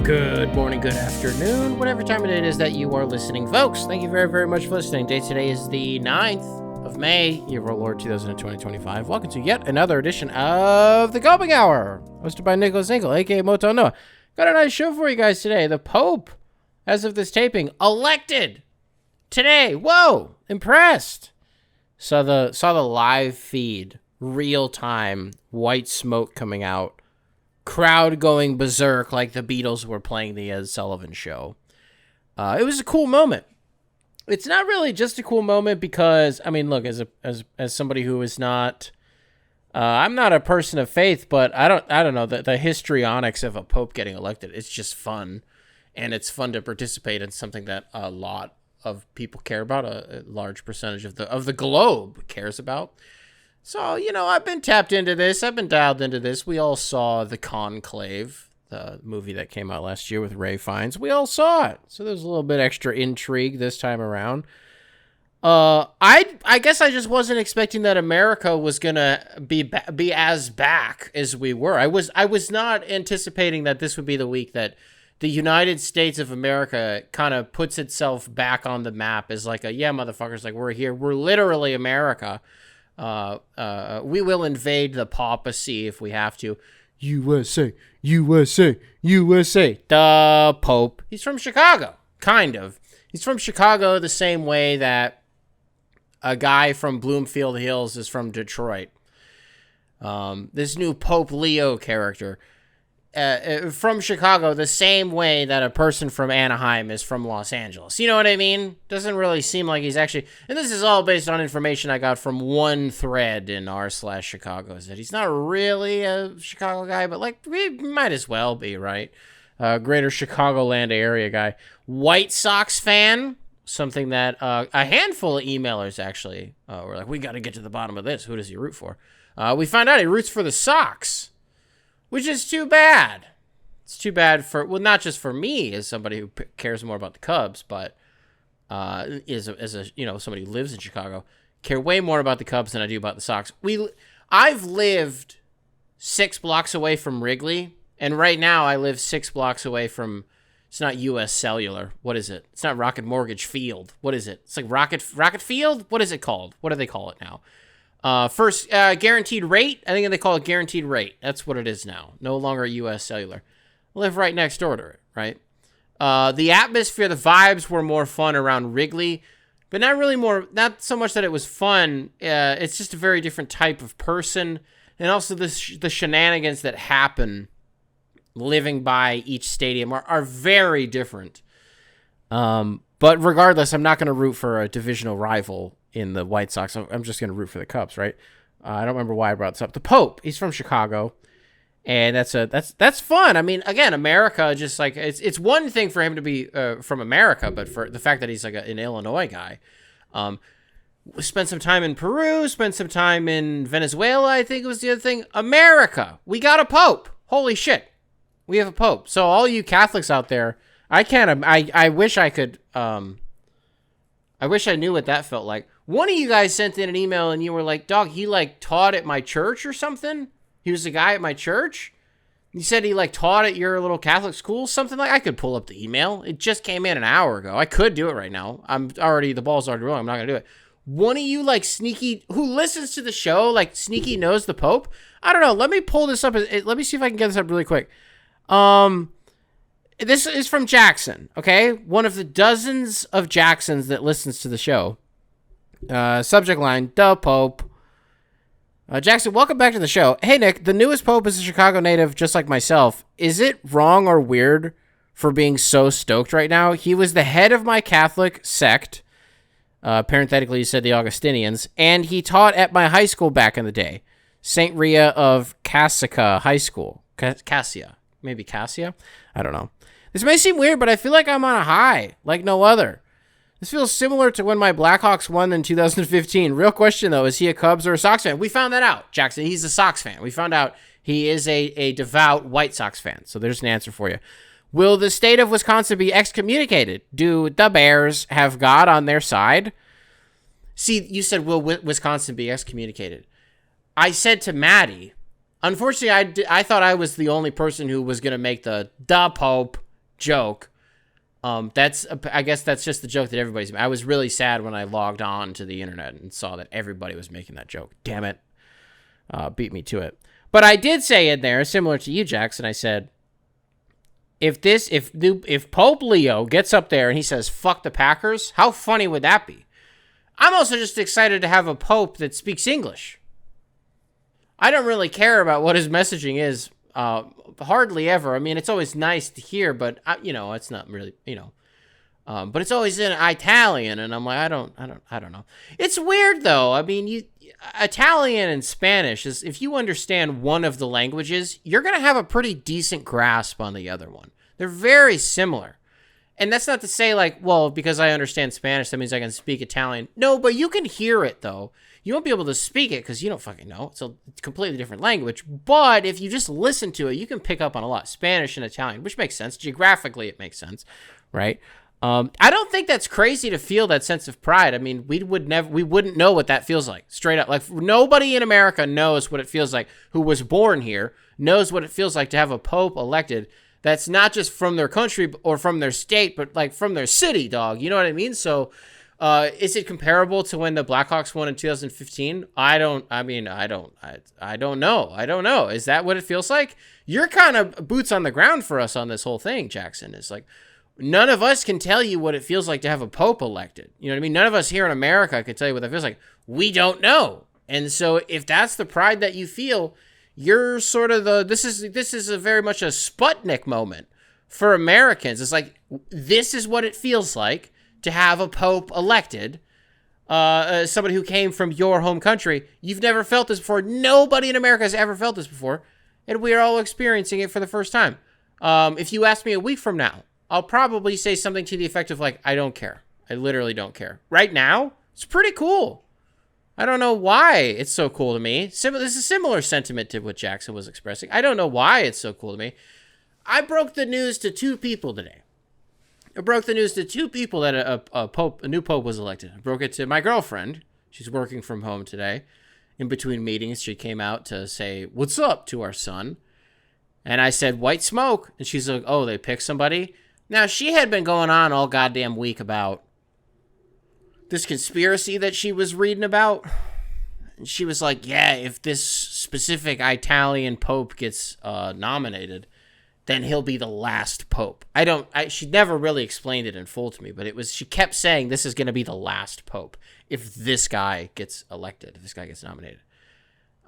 Good morning, good afternoon, whatever time of day it is that you are listening, folks. Thank you very, very much for listening. Date today is the 9th of May, year of our Lord 2020-25. Welcome to yet another edition of the Gulping Hour, hosted by Nicholas Hinkle, aka Moto Noah. Got a nice show for you guys today. The Pope, as of this taping, elected today. Whoa, impressed. Saw the live feed, real time, white smoke coming out. Crowd going berserk like the Beatles were playing the Ed Sullivan Show. It was a cool moment. It's not really just a cool moment because, I mean, look, as somebody who is not, I'm not a person of faith, but I don't know, the histrionics of a pope getting elected, it's just fun. And it's fun to participate in something that a lot of people care about, a large percentage of the globe cares about. So, you know, I've been tapped into this. I've been dialed into this. We all saw The Conclave, the movie that came out last year with Ray Fiennes. We all saw it. So there's a little bit extra intrigue this time around. I guess I just wasn't expecting that America was going to be as back as we were. I was not anticipating that this would be the week that the United States of America kind of puts itself back on the map as like yeah, motherfuckers, like we're here. We're literally America. We will invade the papacy if we have to. USA, USA, USA. The Pope. He's from Chicago, kind of. He's from Chicago the same way that a guy from Bloomfield Hills is from Detroit. This new Pope Leo character. From Chicago the same way that a person from Anaheim is from Los Angeles. You know what I mean? Doesn't really seem like he's actually... And this is all based on information I got from one thread in r/Chicago. Is that he's not really a Chicago guy, but like, we might as well be, right? Greater Chicagoland area guy. White Sox fan. Something that a handful of emailers actually were like, we got to get to the bottom of this. Who does he root for? We found out he roots for the Sox. Which is too bad. It's too bad for, well, not just for me as somebody who cares more about the Cubs, but as a you know, somebody who lives in Chicago, care way more about the Cubs than I do about the Sox. I've lived 6 blocks away from Wrigley, and right now I live 6 blocks away from, it's not U.S. Cellular. What is it? It's not Rocket Mortgage Field. What is it? It's like Rocket Field? What is it called? What do they call it now? First, guaranteed rate. I think they call it guaranteed rate. That's what it is now. No longer U.S. Cellular. I live right next door to it, right? The atmosphere, the vibes were more fun around Wrigley, but not so much that it was fun. It's just a very different type of person. And also the shenanigans that happen living by each stadium are very different. But regardless, I'm not going to root for a divisional rival in the White Sox. I'm just going to root for the Cubs, right? I don't remember why I brought this up. The Pope, he's from Chicago, and that's fun. I mean, again, America, just like it's one thing for him to be from America, but for the fact that he's like an Illinois guy, spent some time in Peru, spent some time in Venezuela, I think it was the other thing. America, we got a Pope. Holy shit, we have a Pope. So all you Catholics out there, I wish I could. I wish I knew what that felt like. One of you guys sent in an email and you were like, dog, he like taught at my church or something? He was a guy at my church? You said he like taught at your little Catholic school? Something like, I could pull up the email. It just came in an hour ago. I could do it right now. The ball's already rolling. I'm not going to do it. One of you like sneaky, who listens to the show, like sneaky knows the Pope? I don't know. Let me pull this up. Let me see if I can get this up really quick. This is from Jackson, okay? One of the dozens of Jacksons that listens to the show. Subject line, the Pope. Jackson, welcome back to the show. Hey, Nick, the newest Pope is a Chicago native just like myself. Is it wrong or weird for being so stoked right now? He was the head of my Catholic sect. Parenthetically, you said the Augustinians. And he taught at my high school back in the day. St. Rhea of Cassica High School. Cassia. Maybe Cassia? I don't know. This may seem weird, but I feel like I'm on a high, like no other. This feels similar to when my Blackhawks won in 2015. Real question, though, is he a Cubs or a Sox fan? We found that out, Jackson. He's a Sox fan. We found out he is a devout White Sox fan. So there's an answer for you. Will the state of Wisconsin be excommunicated? Do the Bears have God on their side? See, you said, will Wisconsin be excommunicated? I said to Maddie, unfortunately, I thought I was the only person who was going to make the Pope joke. I guess that's just the joke that everybody's. I was really sad when I logged on to the internet and saw that everybody was making that joke. Damn it, beat me to it. But I did say in there, similar to you, Jackson. I said, if Pope Leo gets up there and he says "fuck the Packers," how funny would that be? I'm also just excited to have a Pope that speaks English. I don't really care about what his messaging is. Hardly ever. I mean, it's always nice to hear, but it's not really, but it's always in Italian, and I'm like, I don't know. It's weird though. I mean, Italian and Spanish is, if you understand one of the languages, you're gonna have a pretty decent grasp on the other one. They're very similar, and that's not to say like, well, because I understand Spanish, that means I can speak Italian. No, but you can hear it though. You won't be able to speak it because you don't fucking know. It's a completely different language. But if you just listen to it, you can pick up on a lot. Spanish and Italian, which makes sense. Geographically, it makes sense, right? I don't think that's crazy to feel that sense of pride. I mean, we wouldn't know what that feels like. Straight up. Like, nobody in America knows what it feels like who was born here, knows what it feels like to have a pope elected that's not just from their country or from their state, but like from their city, dog. You know what I mean? So... is it comparable to when the Blackhawks won in 2015? I don't know. Is that what it feels like? You're kind of boots on the ground for us on this whole thing, Jackson. It's like, none of us can tell you what it feels like to have a pope elected. You know what I mean? None of us here in America can tell you what that feels like. We don't know. And so if that's the pride that you feel, you're sort of this is a very much a Sputnik moment for Americans. It's like, this is what it feels like to have a pope elected, somebody who came from your home country. You've never felt this before. Nobody in America has ever felt this before, and we are all experiencing it for the first time. If you ask me a week from now, I'll probably say something to the effect of like, I don't care. I literally don't care. Right now, it's pretty cool. I don't know why it's so cool to me. This is a similar sentiment to what Jackson was expressing. I don't know why it's so cool to me. I broke the news to two people today. I broke the news to two people that a new pope was elected. I broke it to my girlfriend. She's working from home today. In between meetings, she came out to say, "What's up?" to our son. And I said, "White smoke." And she's like, "Oh, they picked somebody?" Now, she had been going on all goddamn week about this conspiracy that she was reading about. And she was like, yeah, if this specific Italian pope gets nominated, then he'll be the last pope. She never really explained it in full to me, but she kept saying this is going to be the last pope if this guy gets elected, if this guy gets nominated.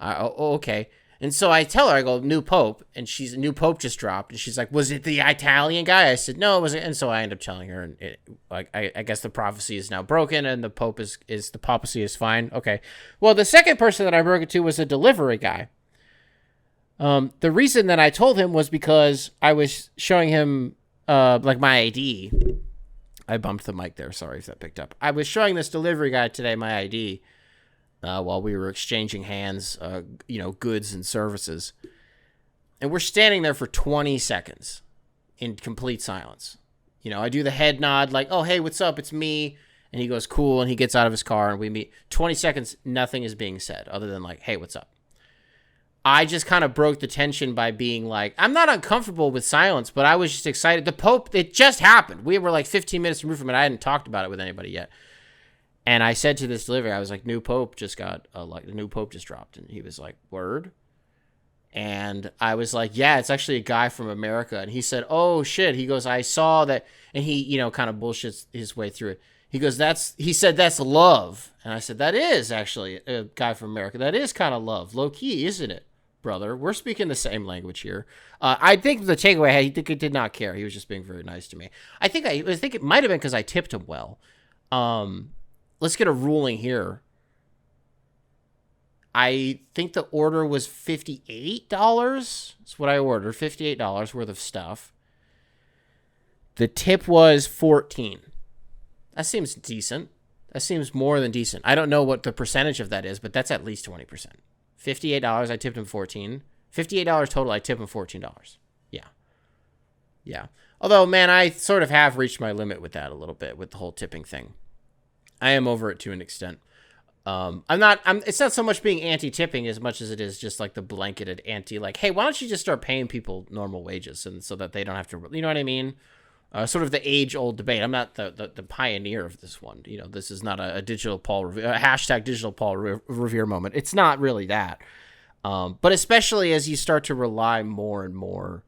Okay. And so I tell her, I go, new pope, and a new pope just dropped, and she's like, was it the Italian guy? I said, no, it wasn't. And so I end up telling her, and I guess the prophecy is now broken, and the pope the papacy is fine. Okay. Well, the second person that I broke it to was a delivery guy. The reason that I told him was because I was showing him, my ID. I bumped the mic there. Sorry if that picked up. I was showing this delivery guy today my ID, while we were exchanging hands, goods and services. And we're standing there for 20 seconds in complete silence. I do the head nod like, oh, hey, what's up? It's me. And he goes, cool. And he gets out of his car and we meet. 20 seconds, nothing is being said other than like, hey, what's up? I just kind of broke the tension by being like, I'm not uncomfortable with silence, but I was just excited. The Pope, it just happened. We were like 15 minutes removed from it. I hadn't talked about it with anybody yet. And I said to this delivery, I was like, new Pope just got, the new Pope just dropped. And he was like, word? And I was like, yeah, it's actually a guy from America. And he said, oh, shit. He goes, I saw that. And he, kind of bullshits his way through it. He goes, he said, that's love. And I said, that is actually a guy from America. That is kind of love. Low key, isn't it, brother? We're speaking the same language here. I think the takeaway, he did not care. He was just being very nice to me. I think it might have been because I tipped him well. Let's get a ruling here. I think the order was $58. That's what I ordered, $58 worth of stuff. The tip was $14. That seems decent. That seems more than decent. I don't know what the percentage of that is, but that's at least 20%. $58, I tipped him $14. $58 total, I tipped him $14. Yeah. Although, man, I sort of have reached my limit with that a little bit, with the whole tipping thing. I am over it to an extent. It's not so much being anti-tipping as much as it is just like the blanketed anti, like, hey, why don't you just start paying people normal wages and so that they don't have to, you know what I mean? Sort of the age-old debate. I'm not the pioneer of this one. This is not a digital Paul Revere, a hashtag digital Paul Revere moment. It's not really that. But especially as you start to rely more and more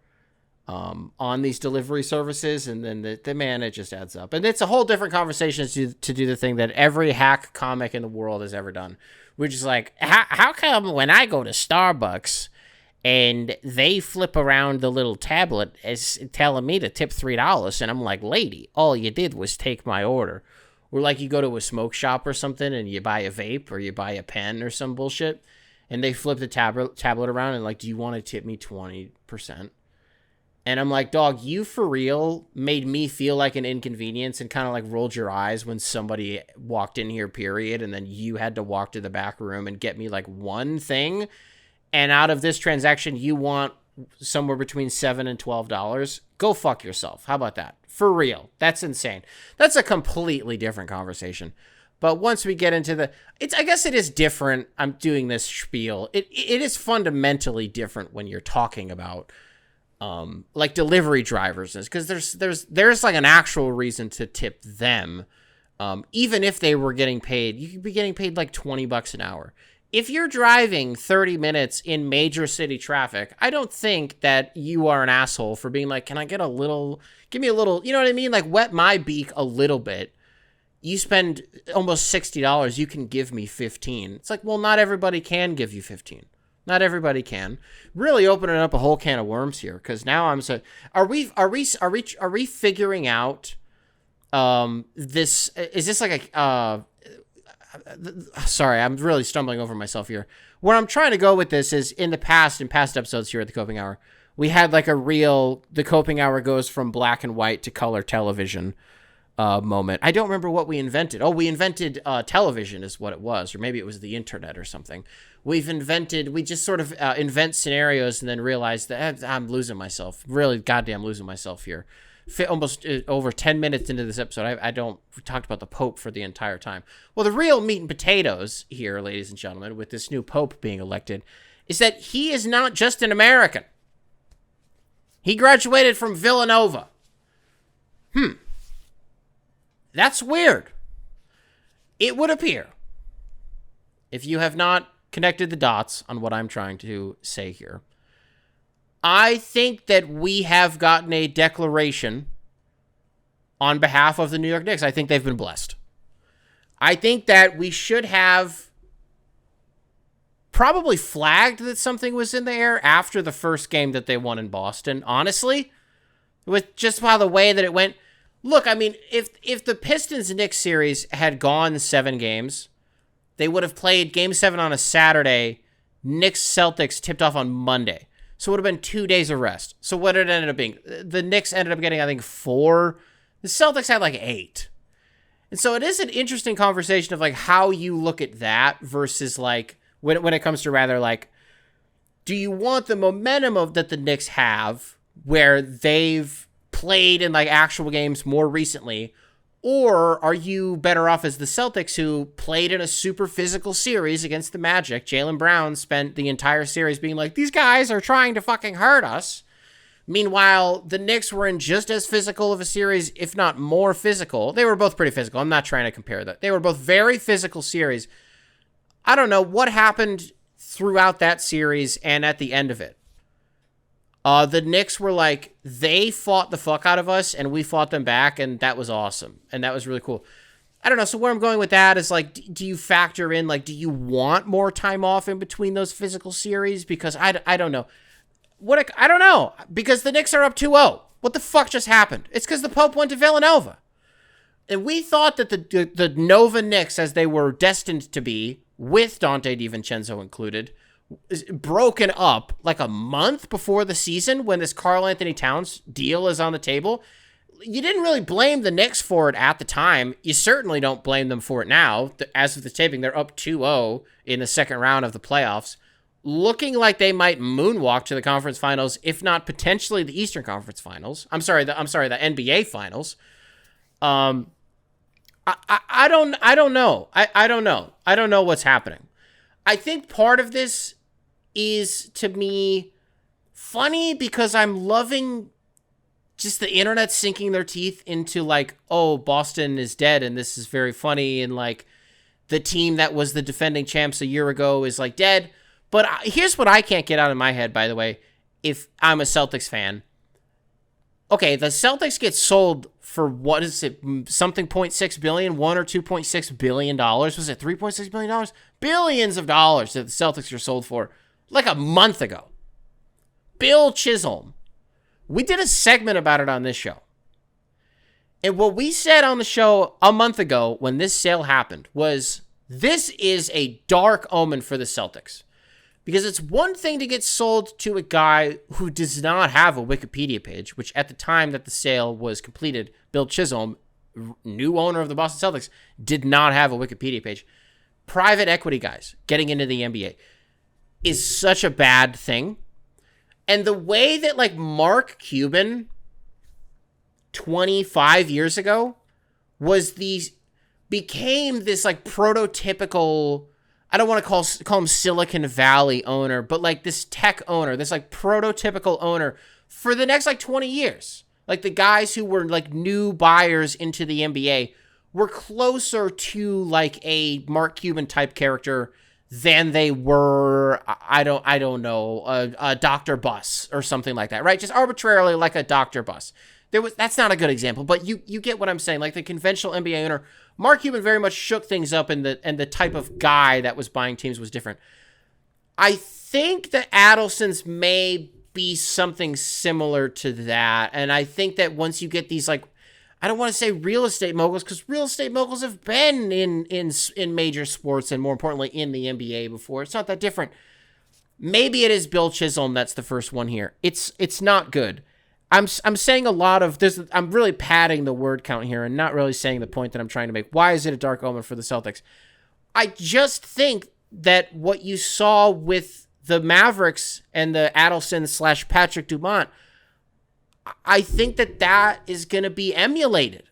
on these delivery services, and then it just adds up. And it's a whole different conversation to do the thing that every hack comic in the world has ever done, which is like, how come when I go to Starbucks and they flip around the little tablet as telling me to tip $3, and I'm like, lady, all you did was take my order. Or like you go to a smoke shop or something and you buy a vape or you buy a pen or some bullshit, and they flip the tablet around and like, do you want to tip me 20%? And I'm like, dog, you for real made me feel like an inconvenience and kind of like rolled your eyes when somebody walked in here, period, and then you had to walk to the back room and get me like one thing. And out of this transaction, you want somewhere between $7 and $12. Go fuck yourself. How about that? For real. That's insane. That's a completely different conversation. But once we get into I guess it is different. I'm doing this spiel. It is fundamentally different when you're talking about like delivery drivers, because there's like an actual reason to tip them. Even if they were getting paid, you could be getting paid like $20 an hour. If you're driving 30 minutes in major city traffic, I don't think that you are an asshole for being like, can I get give me a little, you know what I mean? Like, wet my beak a little bit. You spend almost $60, you can give me 15. It's like, well, not everybody can give you 15. Not everybody can. Really opening up a whole can of worms here, because now I'm so. Are we figuring out this? Is this like a? Sorry, I'm really stumbling over myself here. Where I'm trying to go with this is, in past episodes here at the Coping Hour, we had like the Coping Hour goes from black and white to color television moment. I don't remember what we invented. Oh, we invented television is what it was, or maybe it was the internet or something. We just sort of invent scenarios and then realize that I'm losing myself. Really goddamn losing myself here. Almost over 10 minutes into this episode, we talked about the Pope for the entire time. Well, the real meat and potatoes here, ladies and gentlemen, with this new Pope being elected, is that he is not just an American. He graduated from Villanova. That's weird. It would appear, if you have not connected the dots on what I'm trying to say here, I think that we have gotten a declaration on behalf of the New York Knicks. I think they've been blessed. I think that we should have probably flagged that something was in the air after the first game that they won in Boston. Honestly, with just by the way that it went. Look, I mean, if the Pistons-Knicks series had gone 7 games, they would have played Game 7 on a Saturday, Knicks-Celtics tipped off on Monday. So it would have been 2 days of rest. So what did it end up being? The Knicks ended up getting, I think, 4. The Celtics had like 8. And so it is an interesting conversation of like how you look at that versus like when it comes to rather like, do you want the momentum of that the Knicks have where they've played in like actual games more recently, or are you better off as the Celtics, who played in a super physical series against the Magic? Jaylen Brown spent the entire series being like, these guys are trying to fucking hurt us. Meanwhile, the Knicks were in just as physical of a series, if not more physical. They were both pretty physical. I'm not trying to compare that. They were both very physical series. I don't know what happened throughout that series and at the end of it. The Knicks were like, they fought the fuck out of us and we fought them back, and that was awesome. And that was really cool. I don't know. So where I'm going with that is like, do you factor in, like, do you want more time off in between those physical series? Because I don't know. I don't know. Because the Knicks are up 2-0. What the fuck just happened? It's because the Pope went to Villanova. And we thought that the Nova Knicks, as they were destined to be, with Dante DiVincenzo included, broken up like a month before the season when this Karl Anthony Towns deal is on the table. You didn't really blame the Knicks for it at the time. You certainly don't blame them for it now. As of the taping, they're up 2-0 in the second round of the playoffs, looking like they might moonwalk to the conference finals, if not potentially the Eastern Conference Finals. The NBA Finals. I don't know. I don't know. I don't know what's happening. I think part of this is, to me, funny because I'm loving just the internet sinking their teeth into like, oh, Boston is dead and this is very funny, and like the team that was the defending champs a year ago is like dead. But here's what I can't get out of my head, by the way, if I'm a Celtics fan. Okay, the Celtics get sold for, what is it, something $0.6 billion, $1 or $2.6 billion? Was it $3.6 billion? Billions of dollars that the Celtics are sold for like a month ago. Bill Chisholm. We did a segment about it on this show. And what we said on the show a month ago when this sale happened was, this is a dark omen for the Celtics. Because it's one thing to get sold to a guy who does not have a Wikipedia page, which at the time that the sale was completed, Bill Chisholm, new owner of the Boston Celtics, did not have a Wikipedia page. Private equity guys getting into the NBA is such a bad thing. And the way that like Mark Cuban 25 years ago became this like prototypical, I don't want to call him Silicon Valley owner, but like this tech owner, this like prototypical owner for the next like 20 years. Like the guys who were like new buyers into the NBA were closer to like a Mark Cuban type character than they were, I don't know, a Dr. Bus or something like that, right? Just arbitrarily like a Dr. Bus. That's not a good example, but you get what I'm saying. Like the conventional NBA owner, Mark Cuban very much shook things up, and the type of guy that was buying teams was different. I think the Adelsons may be something similar to that, and I think that once you get these like, I don't want to say real estate moguls, because real estate moguls have been in major sports and more importantly in the NBA before. It's not that different. Maybe it is Bill Chisholm that's the first one here. It's not good. I'm saying a lot of this. I'm really padding the word count here and not really saying the point that I'm trying to make. Why is it a dark omen for the Celtics? I just think that what you saw with the Mavericks and the Adelson / Patrick Dumont, I think that is going to be emulated.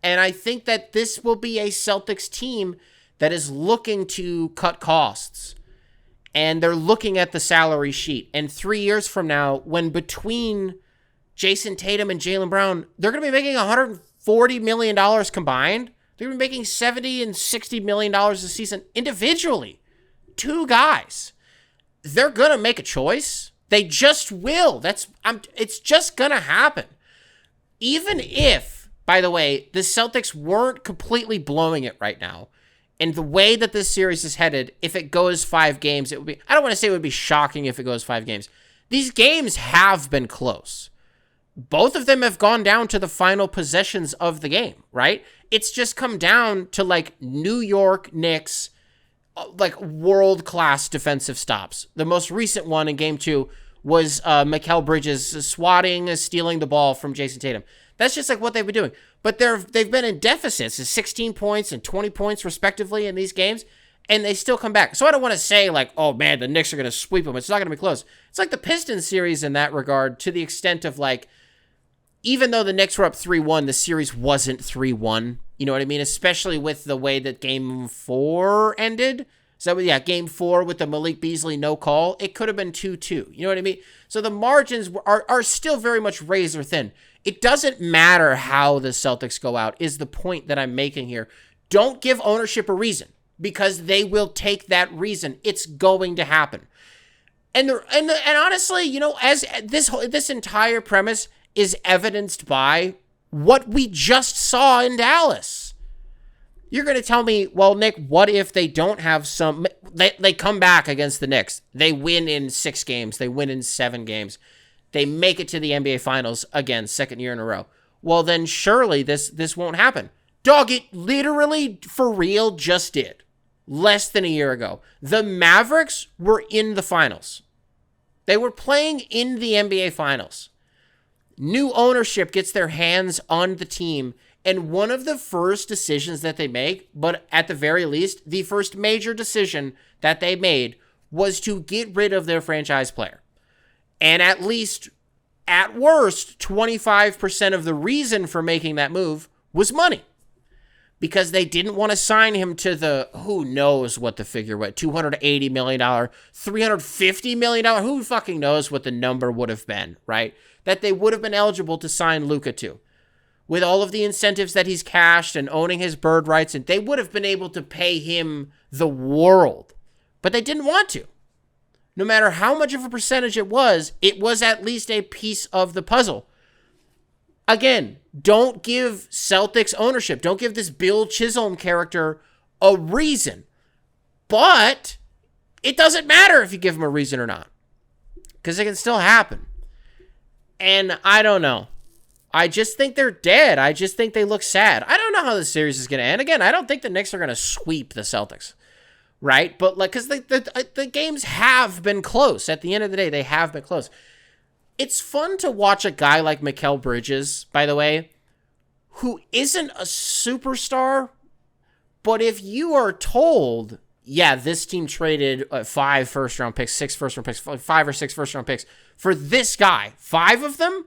And I think that this will be a Celtics team that is looking to cut costs. And they're looking at the salary sheet. And 3 years from now, when between Jayson Tatum and Jaylen Brown, they're going to be making $140 million combined. They're going to be making $70 and $60 million a season individually. Two guys. They're going to make a choice. They just will. It's just going to happen. Even if, by the way, the Celtics weren't completely blowing it right now, and the way that this series is headed, if it goes 5 games, it would be, I don't want to say it would be shocking if it goes 5 games. These games have been close. Both of them have gone down to the final possessions of the game, right? It's just come down to like New York Knicks, like world-class defensive stops. The most recent one in game 2 was Mikal Bridges swatting, stealing the ball from Jayson Tatum. That's just like what they've been doing. But they've been in deficits, 16 points and 20 points respectively in these games, and they still come back. So I don't want to say like, oh man, the Knicks are going to sweep them. It's not going to be close. It's like the Pistons series in that regard, to the extent of like, even though the Knicks were up 3-1, the series wasn't 3-1. You know what I mean? Especially with the way that game 4 ended. So yeah, game 4 with the Malik Beasley no call, it could have been 2-2. You know what I mean? So the margins are still very much razor thin. It doesn't matter how the Celtics go out, is the point that I'm making here. Don't give ownership a reason, because they will take that reason. It's going to happen. And honestly, you know, as this entire premise is evidenced by what we just saw in Dallas. You're going to tell me, well, Nick, what if they don't have some... They come back against the Knicks. They win in 6 games. They win in 7 games. They make it to the NBA Finals again, 2nd year in a row. Well, then surely this won't happen. Dog, it literally, for real, just did. Less than a year ago. The Mavericks were in the Finals. They were playing in the NBA Finals. New ownership gets their hands on the team, and one of the first decisions that they make, but at the very least, the first major decision that they made was to get rid of their franchise player. And at least, at worst, 25% of the reason for making that move was money. Because they didn't want to sign him to the, who knows what the figure was, $280 million, $350 million, who fucking knows what the number would have been, right? that they would have been eligible to sign Luka to. With all of the incentives that he's cashed and owning his bird rights, and they would have been able to pay him the world. But they didn't want to. No matter how much of a percentage it was at least a piece of the puzzle. Again, don't give Celtics ownership. Don't give this Bill Chisholm character a reason. But it doesn't matter if you give him a reason or not. Because it can still happen. And I don't know. I just think they're dead. I just think they look sad. I don't know how this series is going to end. Again, I don't think the Knicks are going to sweep the Celtics. Right? But like, because the games have been close. At the end of the day, they have been close. It's fun to watch a guy like Mikal Bridges, by the way, who isn't a superstar. But if you are told, yeah, this team traded 5 first-round picks, 6 first-round picks, 5 or 6 first-round picks for this guy, 5 of them,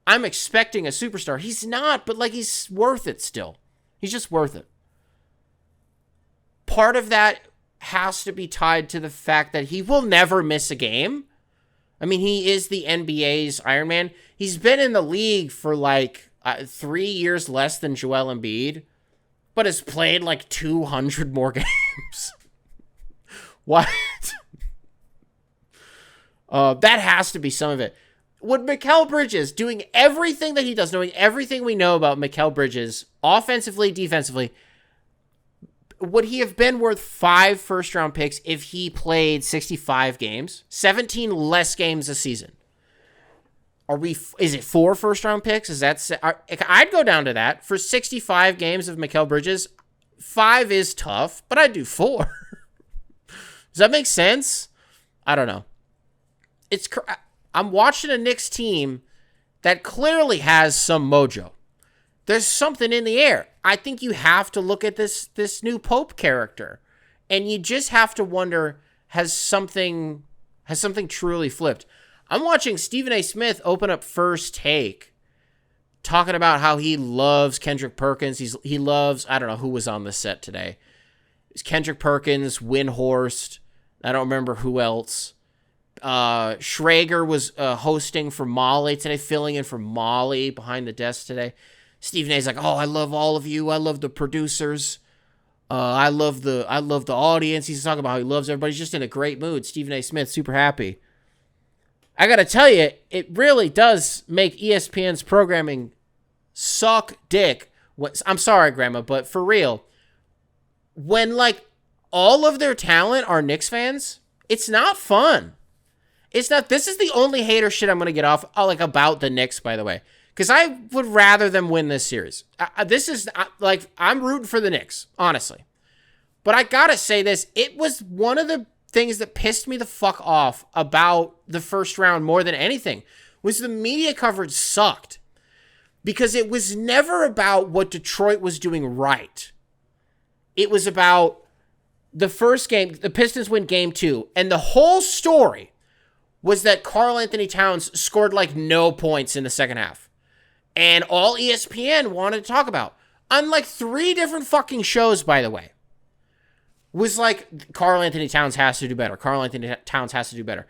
I'm expecting a superstar. He's not, but like he's worth it still. He's just worth it. Part of that has to be tied to the fact that he will never miss a game. I mean, he is the NBA's Iron Man. He's been in the league for like 3 years less than Joel Embiid, but has played like 200 more games. What? That has to be some of it. Would Mikal Bridges, doing everything that he does, knowing everything we know about Mikal Bridges, offensively, defensively, would he have been worth 5 first-round picks if he played 65 games? 17 less games a season. Is it 4 first-round picks? I'd go down to that. For 65 games of Mikal Bridges, 5 is tough, but I'd do 4. Does that make sense? I don't know. I'm watching a Knicks team that clearly has some mojo. There's something in the air. I think you have to look at this new Pope character, and you just have to wonder, has something truly flipped? I'm watching Stephen A. Smith open up First Take, talking about how he loves Kendrick Perkins. He loves, I don't know who was on the set today. It's Kendrick Perkins, Windhorst. I don't remember who else. Schrager was hosting for Molly today, filling in for Molly behind the desk today. Stephen A's like, oh, I love all of you. I love the producers. I love the audience. He's talking about how he loves everybody. He's just in a great mood. Stephen A. Smith, super happy. I got to tell you, it really does make ESPN's programming suck dick. I'm sorry, Grandma, but for real, when like all of their talent are Knicks fans, it's not fun. It's not. This is the only hater shit I'm going to get off like about the Knicks, by the way. Because I would rather them win this series. This is like, I'm rooting for the Knicks, honestly. But I gotta say this, it was one of the things that pissed me the fuck off about the first round more than anything, was the media coverage sucked. Because it was never about what Detroit was doing right. It was about the first game, the Pistons win game 2, and the whole story was that Karl Anthony Towns scored like no points in the second half. And all ESPN wanted to talk about, on like 3 different fucking shows, by the way, was like, Karl Anthony Towns has to do better. Karl Anthony Towns has to do better.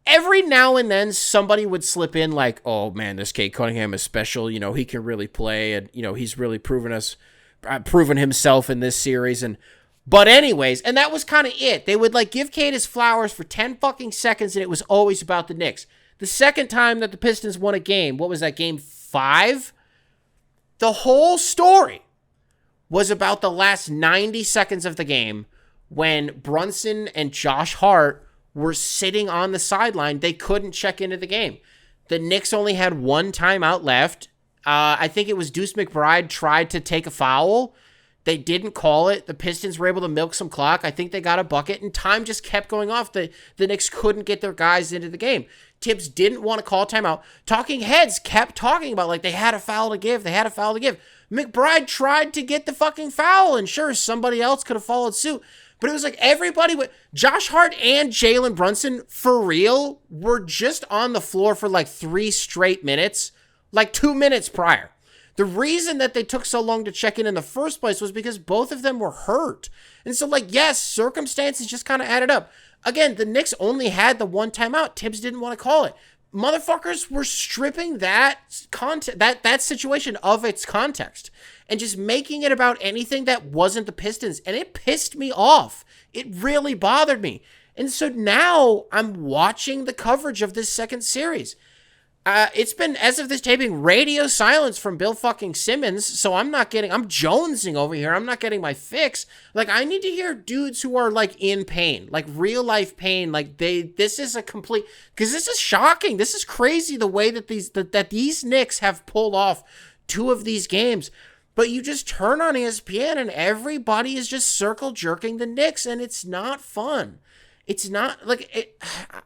Every now and then, somebody would slip in like, oh man, this Cade Cunningham is special. You know, he can really play, and you know, he's really proven himself in this series. But anyways, and that was kind of it. They would like give Cade his flowers for 10 fucking seconds, and it was always about the Knicks. The second time that the Pistons won a game, what was that, game 5? The whole story was about the last 90 seconds of the game when Brunson and Josh Hart were sitting on the sideline. They couldn't check into the game. The Knicks only had 1 timeout left. I think it was Deuce McBride tried to take a foul. They didn't call it. The Pistons were able to milk some clock. I think they got a bucket, and time just kept going off. The Knicks couldn't get their guys into the game. Tibbs didn't want to call timeout. Talking heads kept talking about like they had a foul to give. McBride tried to get the fucking foul, and sure, somebody else could have followed suit. But it was like everybody Josh Hart and Jalen Brunson, for real, were just on the floor for like 3 straight minutes, like 2 minutes prior. The reason that they took so long to check in the first place was because both of them were hurt. And so, like, yes, circumstances just kind of added up. Again, the Knicks only had the 1 timeout. Tibbs didn't want to call it. motherfuckers were stripping that that situation of its context and just making it about anything that wasn't the Pistons. And it pissed me off. It really bothered me. And so now I'm watching the coverage of this second series. It's been, as of this taping, radio silence from Bill fucking Simmons. So I'm jonesing over here. I'm not getting my fix. Like, I need to hear dudes who are like in pain, like real life pain. Like this is a complete, because this is shocking. This is crazy the way that these Knicks have pulled off 2 of these games. But you just turn on ESPN and everybody is just circle jerking the Knicks, and it's not fun. It's not like,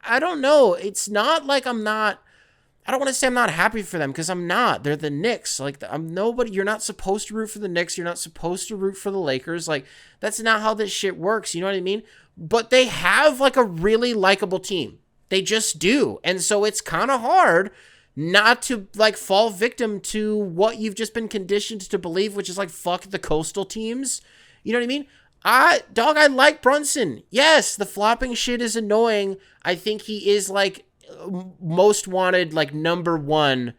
I don't know. It's not like I don't want to say I'm not happy for them, because I'm not. They're the Knicks. Like, I'm nobody. You're not supposed to root for the Knicks. You're not supposed to root for the Lakers. Like, that's not how this shit works. You know what I mean? But they have like a really likable team. They just do. And so it's kind of hard not to like fall victim to what you've just been conditioned to believe, which is like, fuck the coastal teams. You know what I mean? I like Brunson. Yes, the flopping shit is annoying. I think he is like most wanted, like number 1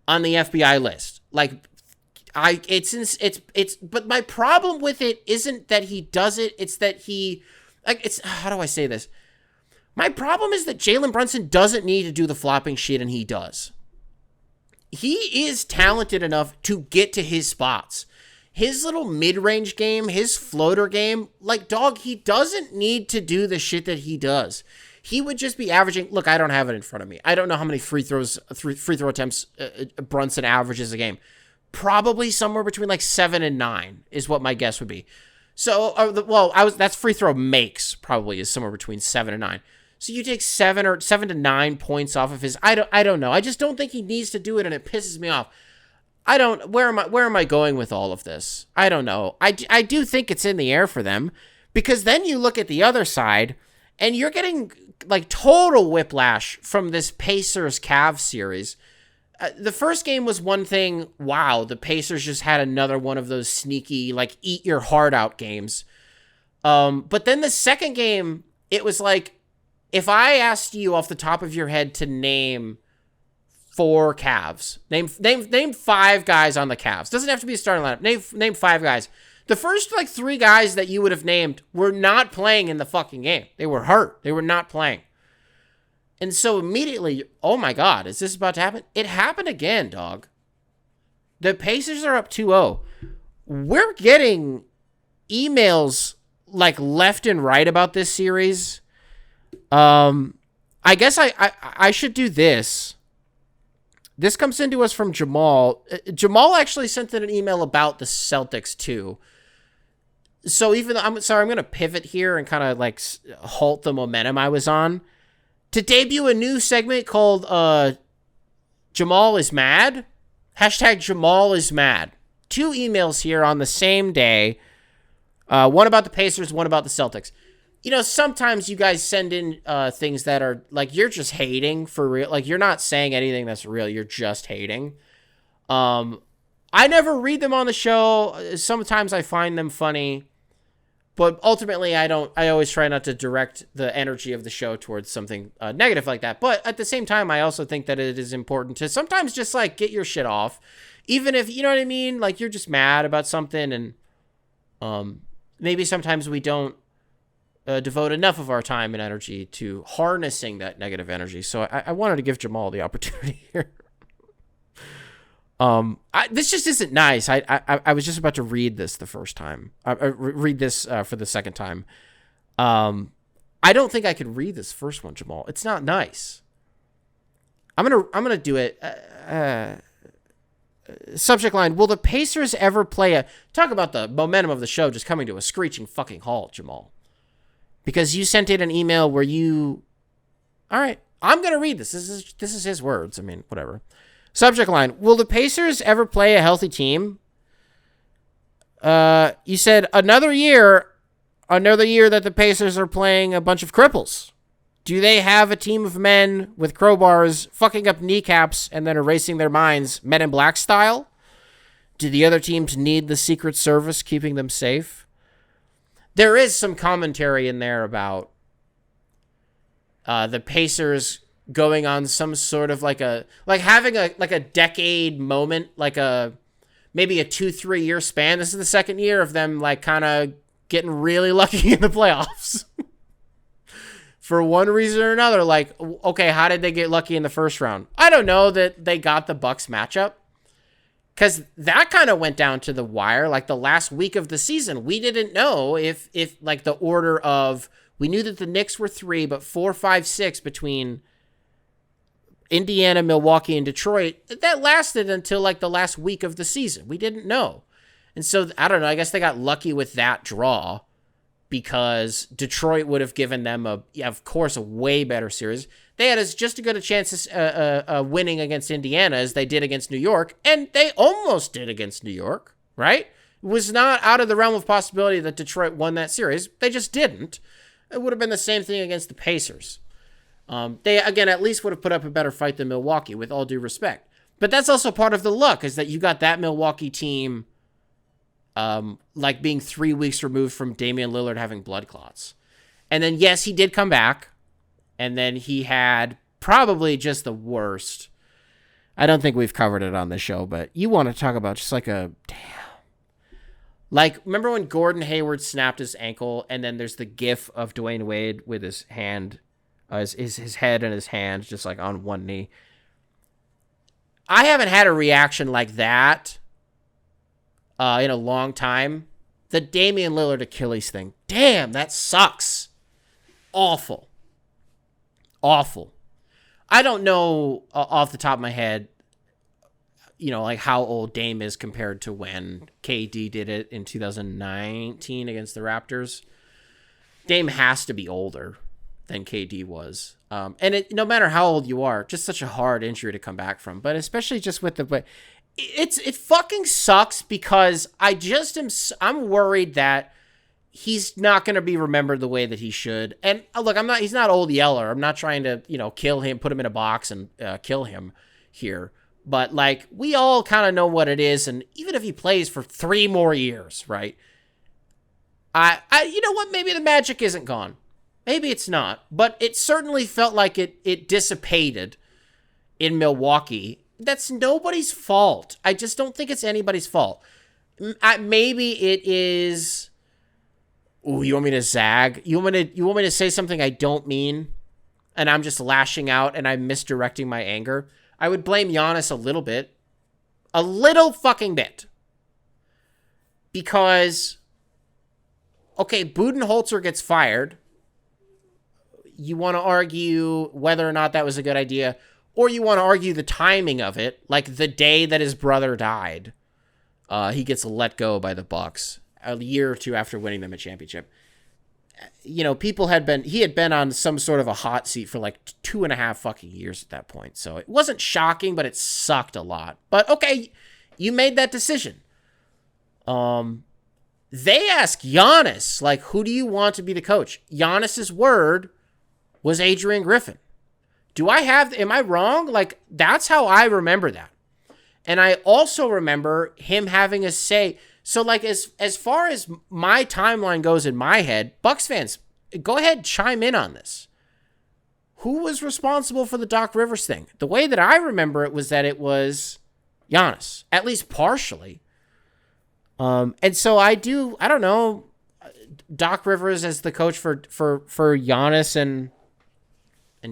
on the FBI list. Like, but my problem with it isn't that he does it. It's that how do I say this? My problem is that Jalen Brunson doesn't need to do the flopping shit, and he does. He is talented enough to get to his spots. His little mid-range game, his floater game, like, dog, he doesn't need to do the shit that he does. He would just be averaging. Look, I don't have it in front of me. I don't know how many free throw attempts Brunson averages a game. Probably somewhere between like 7 and 9 is what my guess would be. So, that's free throw makes probably is somewhere between 7 and 9. So you take 7 to 9 points off of his. I don't know. I just don't think he needs to do it, and it pisses me off. Where am I going with all of this? I don't know. I do think it's in the air for them, because then you look at the other side and you're getting like total whiplash from this Pacers-Cavs series. The first game was one thing. Wow, the Pacers just had another one of those sneaky, like, eat your heart out games. But then the second game, it was like, if I asked you off the top of your head to name 4 Cavs, name 5 guys on the Cavs. Doesn't have to be a starting lineup. Name 5 guys. The first, like, 3 guys that you would have named were not playing in the fucking game. They were hurt. They were not playing. And so immediately, oh my God, is this about to happen? It happened again, dog. The Pacers are up 2-0. We're getting emails, like, left and right about this series. I guess I should do this. This comes into us from Jamal. Jamal actually sent in an email about the Celtics, too. So even though I'm going to pivot here and kind of like halt the momentum I was on to debut a new segment called Jamal is mad. Hashtag Jamal is mad. 2 emails here on the same day. One about the Pacers, one about the Celtics. You know, sometimes you guys send in things that are like, you're just hating for real. Like, you're not saying anything that's real. You're just hating. I never read them on the show. Sometimes I find them funny. But ultimately, I always try not to direct the energy of the show towards something negative like that. But at the same time, I also think that it is important to sometimes just, like, get your shit off. Even if, you know what I mean? Like, you're just mad about something. And maybe sometimes we don't devote enough of our time and energy to harnessing that negative energy. So I wanted to give Jamal the opportunity here. This just isn't nice. I was just about to read this the first time. Read this for the second time. I don't think I could read this first one, Jamal. It's not nice. I'm gonna do it. Subject line: will the Pacers ever play talk about the momentum of the show just coming to a screeching fucking halt, Jamal? Because you sent in an email where you. All right, I'm gonna read this. This is his words. I mean, whatever. Subject line: will the Pacers ever play a healthy team? You said another year that the Pacers are playing a bunch of cripples. Do they have a team of men with crowbars fucking up kneecaps and then erasing their minds, Men in Black style? Do the other teams need the Secret Service keeping them safe? There is some commentary in there about the Pacers going on some sort of like having a decade moment, like maybe a 2-3 year span. This is the second year of them like kind of getting really lucky in the playoffs. For one reason or another, like, okay, how did they get lucky in the first round? I don't know that they got the Bucks matchup, because that kind of went down to the wire. Like the last week of the season, we didn't know if like the order of, we knew that the Knicks were 3, but 4, 5, 6 between Indiana, Milwaukee, and Detroit. That lasted until like the last week of the season. We didn't know. And so, I don't know, I guess they got lucky with that draw, because Detroit would have given them of course, a way better series. They had just as good a chance of winning against Indiana as they did against New York, and they almost did against New York, right? It was not out of the realm of possibility that Detroit won that series. They just didn't. It would have been the same thing against the Pacers. They, again, at least would have put up a better fight than Milwaukee, with all due respect. But that's also part of the luck, is that you got that Milwaukee team like being 3 weeks removed from Damian Lillard having blood clots. And then, yes, he did come back. And then he had probably just the worst. I don't think we've covered it on the show, but you want to talk about just like like, remember when Gordon Hayward snapped his ankle, and then there's the gif of Dwayne Wade with his hand, his head and his hand just like on one knee. I haven't had a reaction like that in a long time. The Damian Lillard Achilles thing. Damn, that sucks. Awful. I don't know off the top of my head, like how old Dame is compared to when KD did it in 2019 against the Raptors. Dame has to be older than KD was. And no matter how old you are, just such a hard injury to come back from. But especially just with it fucking sucks, because I'm worried that he's not going to be remembered the way that he should. And look, he's not Old Yeller. I'm not trying to, kill him, put him in a box and kill him here. But like, we all kind of know what it is. And even if he plays for 3 more years, right? You know what? Maybe the magic isn't gone. Maybe it's not, but it certainly felt like it dissipated in Milwaukee. That's nobody's fault. I just don't think it's anybody's fault. Maybe it is. Ooh, you want me to zag? You want me to say something I don't mean, and I'm just lashing out and I'm misdirecting my anger? I would blame Giannis a little bit. A little fucking bit. Because, okay, Budenholzer gets fired. You want to argue whether or not that was a good idea, or you want to argue the timing of it, like the day that his brother died. He gets let go by the Bucks a year or two after winning them a championship. He had been on some sort of a hot seat for like 2.5 fucking years at that point. So it wasn't shocking, but it sucked a lot. But okay, you made that decision. They asked Giannis, like, who do you want to be the coach? Giannis's word was Adrian Griffin. Am I wrong? Like, that's how I remember that. And I also remember him having a say. So, like, as far as my timeline goes in my head, Bucks fans, go ahead, chime in on this. Who was responsible for the Doc Rivers thing? The way that I remember it was that it was Giannis, at least partially. And so I don't know, Doc Rivers as the coach for Giannis and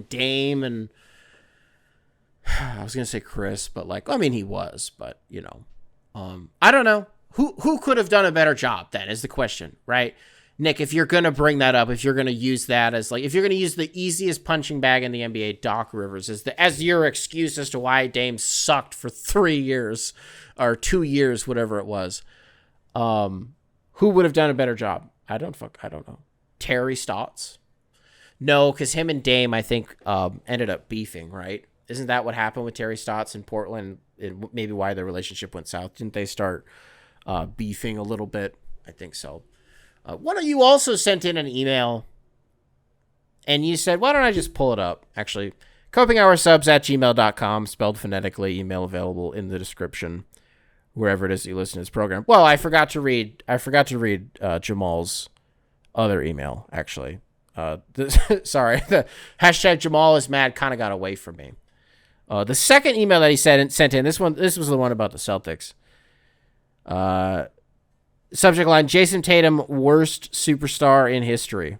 Dame, and I was going to say Chris, but like, I mean, he was, but I don't know. Who could have done a better job then is the question, right? Nick, if you're going to bring that up, if you're going to use that as like, if you're going to use the easiest punching bag in the NBA, Doc Rivers, as your excuse as to why Dame sucked for 3 years or 2 years, whatever it was, who would have done a better job? I don't know. Terry Stotts? No, because him and Dame, I think, ended up beefing, right? Isn't that what happened with Terry Stotts in Portland? Maybe why their relationship went south. Didn't they start beefing a little bit? I think so. One of you also sent in an email, and you said, why don't I just pull it up? Actually, copinghoursubs@gmail.com, spelled phonetically, email available in the description, wherever it is you listen to this program. Well, I forgot to read Jamal's other email, actually. Sorry, the hashtag Jamal is mad kind of got away from me. The second email that he sent in, this was the one about the Celtics. Subject line, Jayson Tatum, worst superstar in history.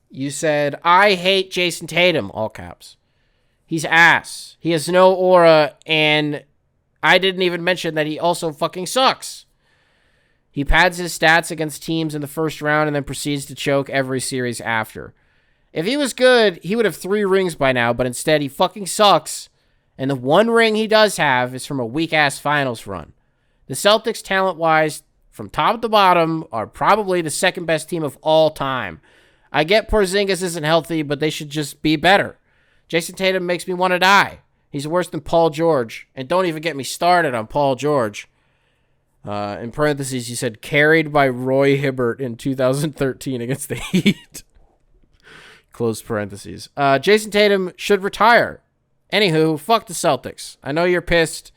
You said, I hate Jayson Tatum, all caps. He's ass. He has no aura, and I didn't even mention that he also fucking sucks. He pads his stats against teams in the first round and then proceeds to choke every series after. If he was good, he would have 3 rings by now, but instead he fucking sucks, and the one ring he does have is from a weak-ass finals run. The Celtics, talent-wise, from top to bottom, are probably the second best team of all time. I get Porzingis isn't healthy, but they should just be better. Jayson Tatum makes me want to die. He's worse than Paul George, and don't even get me started on Paul George. In parentheses, he said, carried by Roy Hibbert in 2013 against the Heat. Close parentheses. Jayson Tatum should retire. Anywho, fuck the Celtics. I know you're pissed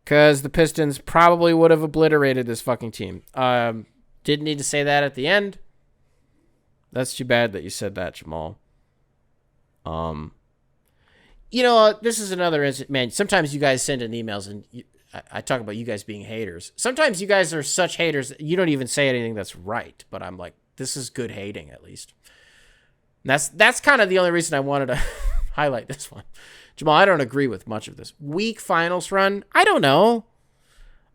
because the Pistons probably would have obliterated this fucking team. Didn't need to say that at the end. That's too bad that you said that, Jamal. This is another, man, sometimes you guys send in emails and I talk about you guys being haters. Sometimes you guys are such haters that you don't even say anything that's right, but I'm like, this is good hating at least. And that's kind of the only reason I wanted to highlight this one. Jamal, I don't agree with much of this. Weak finals run? I don't know.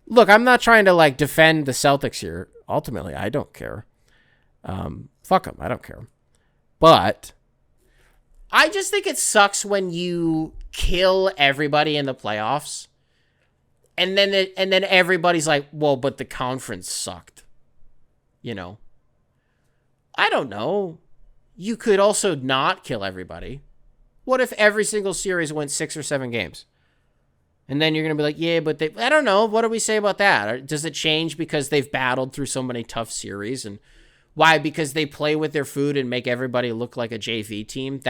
Look, I'm not trying to defend the Celtics here. Ultimately, I don't care. Fuck them. I don't care. But I just think it sucks when you kill everybody in the playoffs. And then everybody's like, well, but the conference sucked. I don't know. You could also not kill everybody. What if every single series went 6 or 7 games? And then you're going to be like, yeah, but I don't know. What do we say about that? Does it change because they've battled through so many tough series? And why? Because they play with their food and make everybody look like a JV team.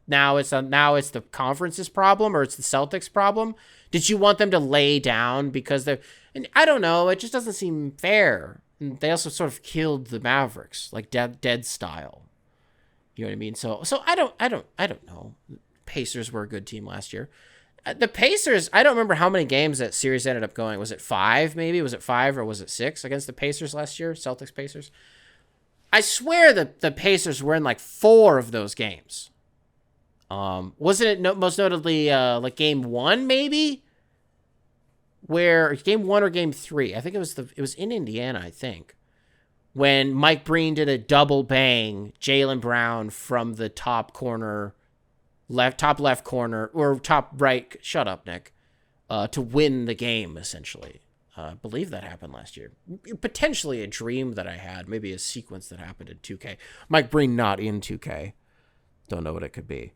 Now it's the conference's problem, or it's the Celtics' problem. Did you want them to lay down because they're? And I don't know. It just doesn't seem fair. And they also sort of killed the Mavericks, like dead style. You know what I mean? So I don't know. Pacers were a good team last year. The Pacers, I don't remember how many games that series ended up going. Was it 5 maybe? Was it 5 or was it 6 against the Pacers last year? Celtics Pacers. I swear that the Pacers were in 4 of those games. Wasn't it most notably game 1 maybe? Where game 1 or game 3? I think it was in Indiana, I think. When Mike Breen did a double bang Jaylen Brown from the top left corner, or top right, shut up, Nick, to win the game, essentially. I believe that happened last year. Potentially a dream that I had, maybe a sequence that happened in 2K. Mike Breen not in 2K. Don't know what it could be.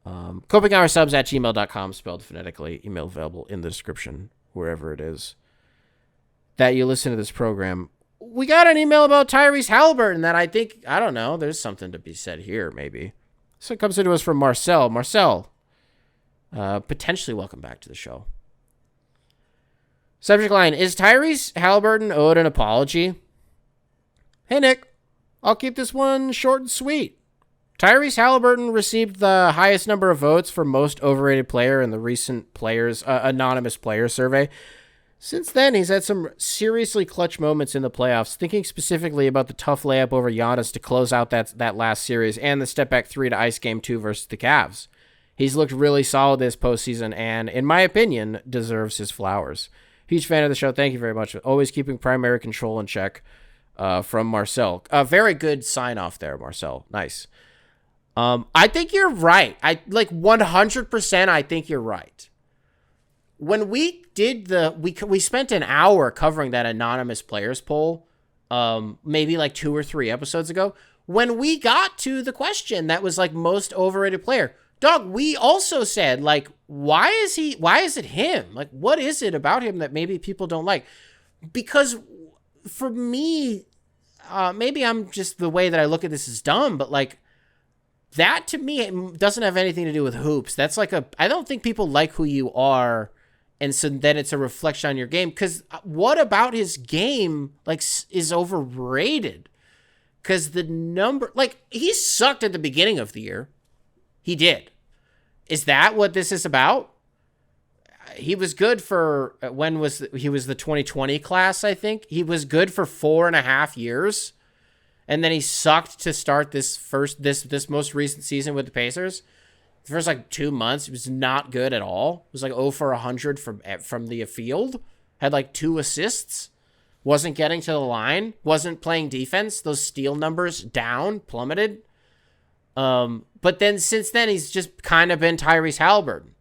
copinghoursubs@gmail.com, spelled phonetically. Email available in the description, wherever it is that you listen to this program. We got an email about Tyrese Haliburton that I don't know, there's something to be said here, maybe. So it comes to us from Marcel. Marcel, potentially welcome back to the show. Subject line, is Tyrese Haliburton owed an apology? Hey, Nick, I'll keep this one short and sweet. Tyrese Haliburton received the highest number of votes for most overrated player in the recent anonymous player survey. Since then, he's had some seriously clutch moments in the playoffs, thinking specifically about the tough layup over Giannis to close out that last series and the step-back 3 to ice Game 2 versus the Cavs. He's looked really solid this postseason and, in my opinion, deserves his flowers. Huge fan of the show. Thank you very much. Always keeping primary control in check, from Marcel. Very good sign-off there, Marcel. Nice. I think you're right. 100% I think you're right. When we did we spent an hour covering that anonymous players poll, maybe 2 or 3 episodes ago. When we got to the question that was most overrated player, dog, we also said why is it him? What is it about him that maybe people don't like? Because for me, maybe I'm just, the way that I look at this is dumb, but that to me, it doesn't have anything to do with hoops. That's I don't think people like who you are. And so then it's a reflection on your game. Because what about his game is overrated? Because the number, like, he sucked at the beginning of the year. He did. Is that what this is about? He was good for, he was the 2020 class, I think. He was good for 4.5 years. And then he sucked to start this most recent season with the Pacers. The first, like, 2 months, he was not good at all. It was like 0 for 100 from the field. Had, like, 2 assists. Wasn't getting to the line. Wasn't playing defense. Those steal numbers down, plummeted. But then since then, he's just kind of been Tyrese Haliburton.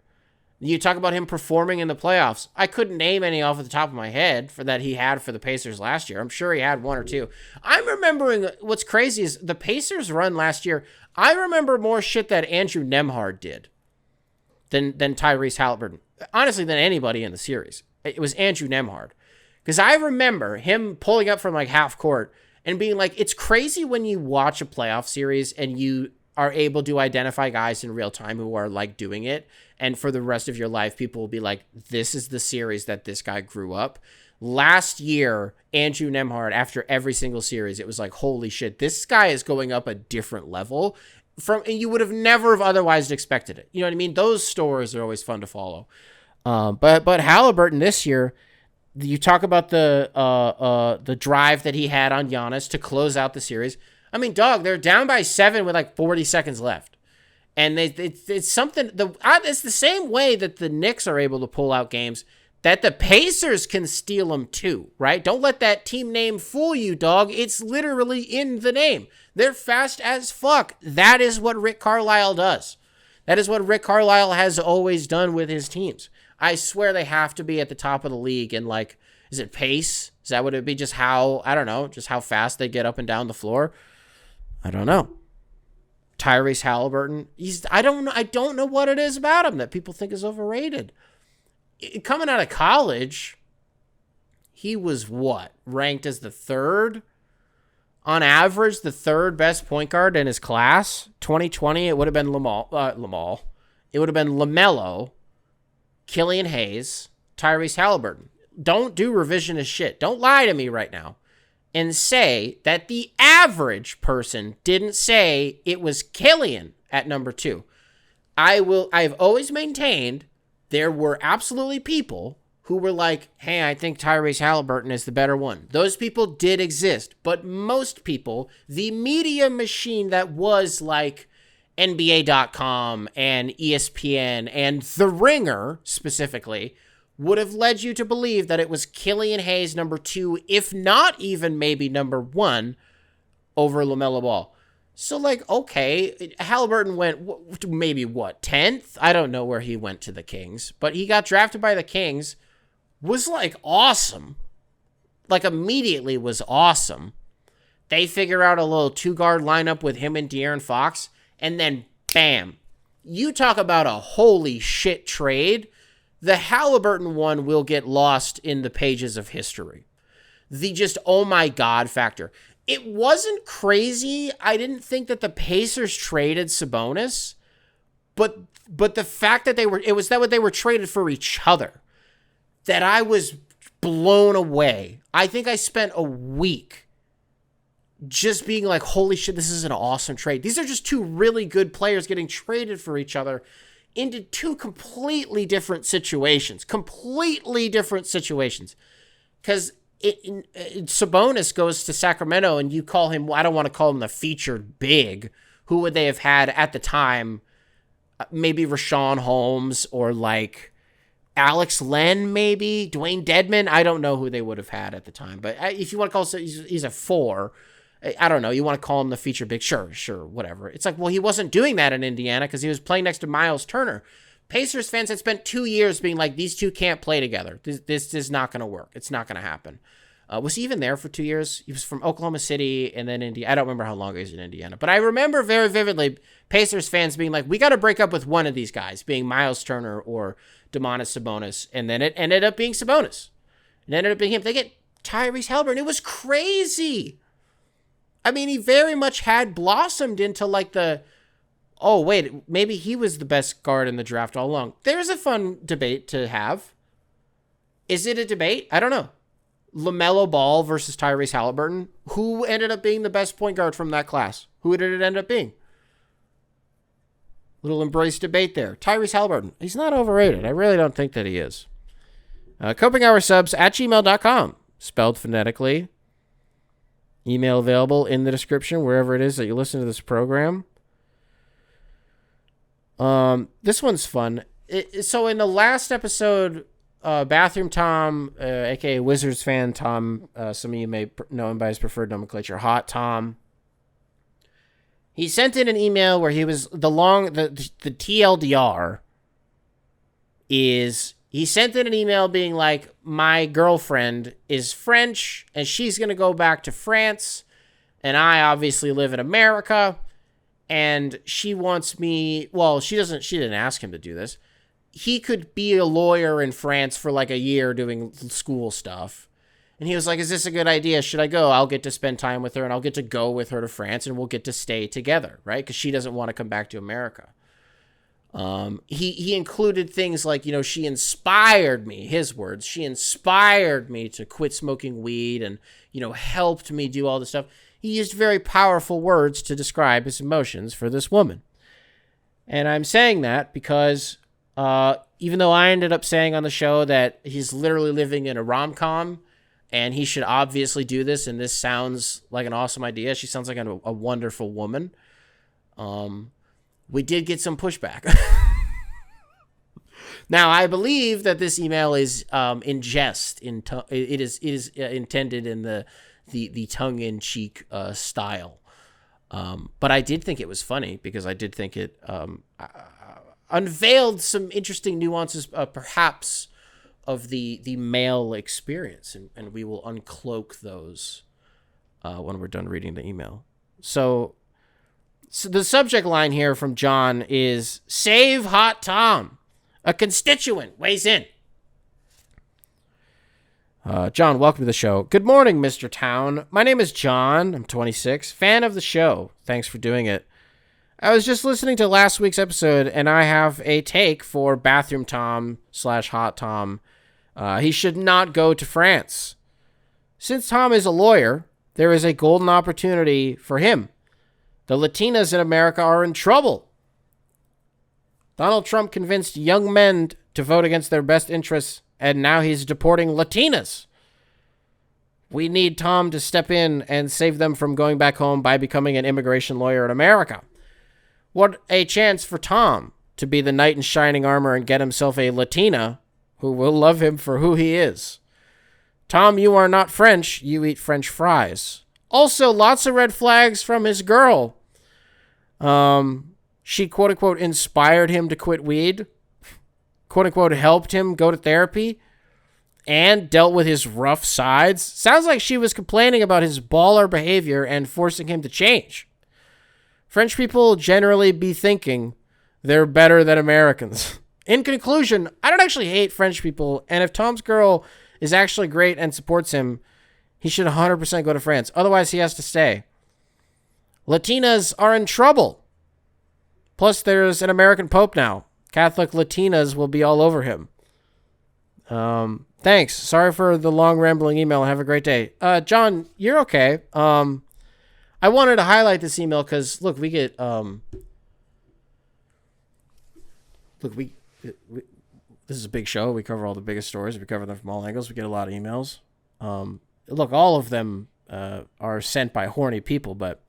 You talk about him performing in the playoffs. I couldn't name any off the top of my head that he had for the Pacers last year. I'm sure he had 1 or 2. I'm remembering what's crazy is the Pacers run last year. I remember more shit that Andrew Nembhard did than Tyrese Haliburton. Honestly, than anybody in the series. It was Andrew Nembhard. Because I remember him pulling up from like half court and being like, it's crazy when you watch a playoff series and you are able to identify guys in real time who are like doing it. And for the rest of your life, people will be like, this is the series that this guy grew up. Last year, Andrew Nembhard, after every single series, it was like, holy shit, this guy is going up a different level and you would have never have otherwise expected it. You know what I mean? Those stories are always fun to follow. But Haliburton this year, you talk about the drive that he had on Giannis to close out the series. I mean, dog, they're down by 7 with like 40 seconds left. And it's something, it's the same way that the Knicks are able to pull out games that the Pacers can steal them too, right? Don't let that team name fool you, dog. It's literally in the name. They're fast as fuck. That is what Rick Carlisle does. That is what Rick Carlisle has always done with his teams. I swear they have to be at the top of the league in like, is it pace? Is that what it would be? Just how, I don't know, just how fast they get up and down the floor? I don't know. Tyrese Haliburton, I don't know what it is about him that people think is overrated. Coming out of college, he was what? Ranked as the 3rd? On average, the 3rd best point guard in his class. 2020, it would have been Jamal. It would have been LaMelo, Killian Hayes, Tyrese Haliburton. Don't do revisionist shit. Don't lie to me right now and say that the average person didn't say it was Killian at number 2. I've always maintained there were absolutely people who were like, hey, I think Tyrese Haliburton is the better one. Those people did exist, but most people, the media machine that was like NBA.com and ESPN and The Ringer specifically would have led you to believe that it was Killian Hayes number 2, if not even maybe number 1 over LaMelo Ball. So, like, okay, Haliburton went maybe, 10th? I don't know where he went to the Kings, but he got drafted by the Kings, was, like, awesome. Like, immediately was awesome. They figure out a little 2-guard lineup with him and De'Aaron Fox, and then, bam. You talk about a holy shit trade. The Haliburton one will get lost in the pages of history. The just, oh my God factor. It wasn't crazy. I didn't think that the Pacers traded Sabonis, but the fact that they were traded for each other, that I was blown away. I think I spent a week just being like, holy shit, this is an awesome trade. These are just 2 really good players getting traded for each other into 2 completely different situations. Because Sabonis goes to Sacramento and you call him, I don't want to call him the featured big. Who would they have had at the time? Maybe Rashawn Holmes or like Alex Len, maybe Dwayne Dedman. I don't know who they would have had at the time. But if you want to call him, he's a 4. I don't know. You want to call him the feature big? Sure, whatever. It's like, well, he wasn't doing that in Indiana because he was playing next to Miles Turner. Pacers fans had spent 2 years being like, these 2 can't play together. This is not going to work. It's not going to happen. Was he even there for 2 years? He was from Oklahoma City and then Indiana. I don't remember how long he was in Indiana. But I remember very vividly Pacers fans being like, we got to break up with one of these guys, being Miles Turner or Domantas Sabonis. And then it ended up being Sabonis. It ended up being him. They get Tyrese Haliburton. It was crazy. I mean, he very much had blossomed into like oh, wait, maybe he was the best guard in the draft all along. There's a fun debate to have. Is it a debate? I don't know. LaMelo Ball versus Tyrese Haliburton. Who ended up being the best point guard from that class? Who did it end up being? Little embrace debate there. Tyrese Haliburton. He's not overrated. I really don't think that he is. Coping Hour subs at gmail.com. Spelled phonetically. Email available in the description wherever it is that you listen to this program. This one's fun. So in the last episode, Bathroom Tom, aka Wizards fan Tom, some of you may know him by his preferred nomenclature, Hot Tom. He sent in an email where he was the TLDR is he sent in an email being like, my girlfriend is French and she's going to go back to France. And I obviously live in America and she wants me. Well, she didn't ask him to do this. He could be a lawyer in France for like a year doing school stuff. And he was like, is this a good idea? Should I go? I'll get to spend time with her and I'll get to go with her to France and we'll get to stay together, right? Because she doesn't want to come back to America. He included things like, she inspired me, his words, she inspired me to quit smoking weed and, helped me do all this stuff. He used very powerful words to describe his emotions for this woman. And I'm saying that because even though I ended up saying on the show that he's literally living in a rom-com and he should obviously do this, and this sounds like an awesome idea. She sounds like a wonderful woman. We did get some pushback. Now, I believe that this email is in jest. It is intended in the tongue-in-cheek style. But I did think it was funny because I did think it unveiled some interesting nuances, perhaps, of the male experience. And we will uncloak those when we're done reading the email. So the subject line here from John is, Save Hot Tom. A constituent weighs in. John, welcome to the show. Good morning, Mr. Town. My name is John. I'm 26. Fan of the show. Thanks for doing it. I was just listening to last week's episode, and I have a take for Bathroom Tom / Hot Tom. He should not go to France. Since Tom is a lawyer, there is a golden opportunity for him. The Latinas in America are in trouble. Donald Trump convinced young men to vote against their best interests, and now he's deporting Latinas. We need Tom to step in and save them from going back home by becoming an immigration lawyer in America. What a chance for Tom to be the knight in shining armor and get himself a Latina who will love him for who he is. Tom, you are not French. You eat French fries. Also, lots of red flags from his girl. She, quote unquote, inspired him to quit weed, quote unquote, helped him go to therapy, and dealt with his rough sides. Sounds like she was complaining about his baller behavior and forcing him to change. French people generally be thinking they're better than Americans. In conclusion, I don't actually hate French people, and if Tom's girl is actually great and supports him, he should 100% go to France. Otherwise, he has to stay. Latinas are in trouble. Plus, there's an American Pope now. Catholic Latinas will be all over him. Thanks. Sorry for the long rambling email. Have a great day. John, you're okay. I wanted to highlight this email because, look, we get... this is a big show. We cover all the biggest stories. We cover them from all angles. We get a lot of emails. Look, all of them are sent by horny people, but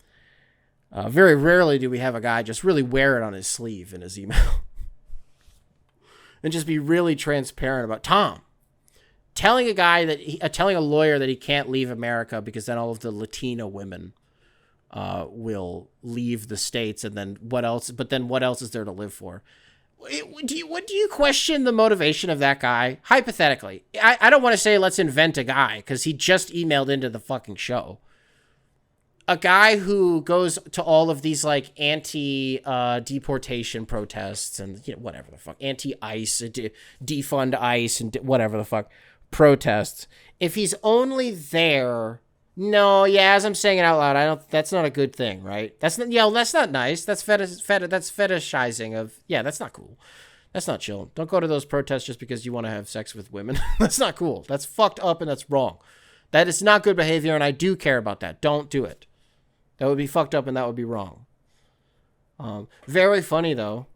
very rarely do we have a guy just really wear it on his sleeve in his email and just be really transparent about Tom telling telling a lawyer that he can't leave America because then all of the Latina women will leave the States, and then what else? But then what else is there to live for? Do you question the motivation of that guy? Hypothetically, I don't want to say let's invent a guy because he just emailed into the fucking show. A guy who goes to all of these like anti-deportation protests and whatever the fuck, anti-ICE, defund ICE and whatever the fuck protests. If he's only there, as I'm saying it out loud, that's not a good thing, right? That's not nice. That's that's fetishizing of, that's not cool. That's not chill. Don't go to those protests just because you want to have sex with women. That's not cool. That's fucked up and that's wrong. That is not good behavior, and I do care about that. Don't do it. That would be fucked up, and that would be wrong. Very funny, though,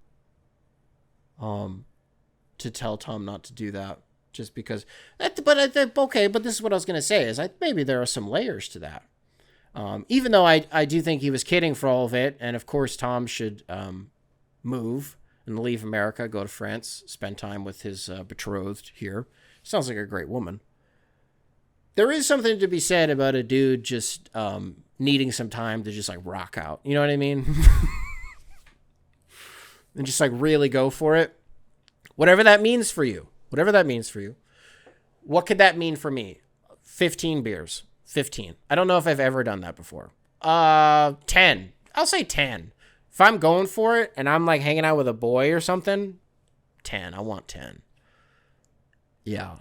to tell Tom not to do that, just because. Okay, but this is what I was going to say, is maybe there are some layers to that. Even though I do think he was kidding for all of it, and of course Tom should move and leave America, go to France, spend time with his betrothed here. Sounds like a great woman. There is something to be said about a dude just needing some time to just like rock out. You know what I mean? And just like really go for it. Whatever that means for you. What could that mean for me? 15 beers. 15. I don't know if I've ever done that before. 10. I'll say 10. If I'm going for it and I'm like hanging out with a boy or something, 10. I want 10. Yeah.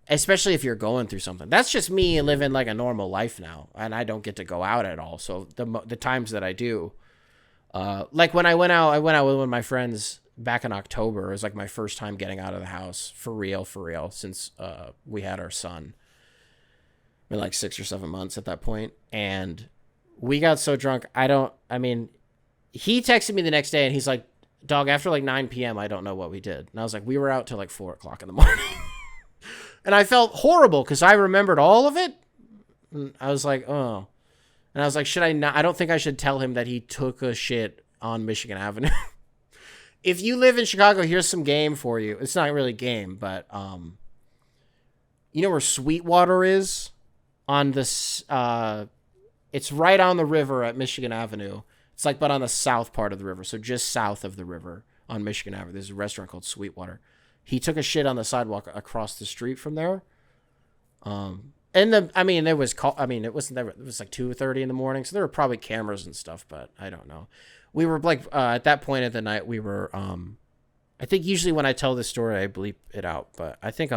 Especially if you're going through something. That's just me living like a normal life now, and I don't get to go out at all. So the times that I do, like when I went out with one of my friends back in October. It was like my first time getting out of the house for real, since we had our son. We're like 6 or 7 months at that point, and we got so drunk. He texted me the next day, and he's like, "Dog, after like 9 p.m., I don't know what we did." And I was like, "We were out till like 4 o'clock in the morning." And I felt horrible because I remembered all of it. And I was like, oh. And I was like, should I not? I don't think I should tell him that he took a shit on Michigan Avenue. If you live in Chicago, here's some game for you. It's not really game, but you know where Sweetwater is? On this, it's right on the river at Michigan Avenue. It's like, but on the south part of the river. So just south of the river on Michigan Avenue. There's a restaurant called Sweetwater. He took a shit on the sidewalk across the street from there. It was like 2:30 in the morning, so there were probably cameras and stuff, but I don't know. We were like, at that point of the night, we were, I think usually when I tell this story, I bleep it out, but I think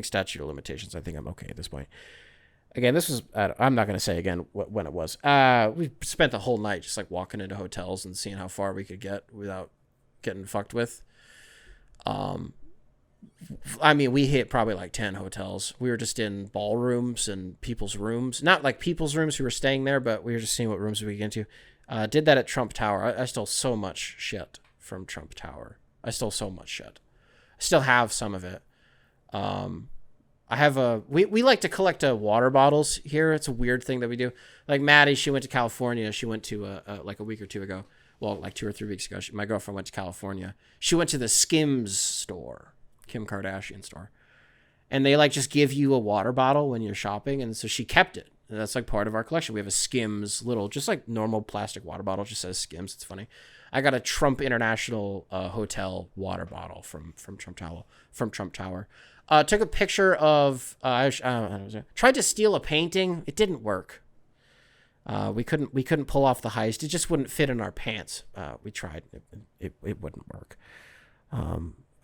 statute of limitations, I think I'm okay at this point. Again, this was, I'm not going to say again when it was. We spent the whole night just like walking into hotels and seeing how far we could get without getting fucked with. We hit probably like 10 hotels. We were just in ballrooms and people's rooms. Not like people's rooms who were staying there, but we were just seeing what rooms we could get into. Did that at Trump Tower. I stole so much shit from Trump Tower. I stole so much shit. I still have some of it. We like to collect water bottles here. It's a weird thing that we do. Like Maddie, she went to California. She went to like a week or two ago. Well, like 2 or 3 weeks ago. My girlfriend went to California. She went to the Skims store. Kim Kardashian store, and they like just give you a water bottle when you're shopping, and so she kept it, and that's like part of our collection. We have a Skims little, just like normal plastic water bottle, just says Skims. It's funny. I got a Trump International Hotel water bottle from Trump Tower. Took a picture of tried to steal a painting. It didn't work. We couldn't pull off the heist. It just wouldn't fit in our pants. We tried. It wouldn't work.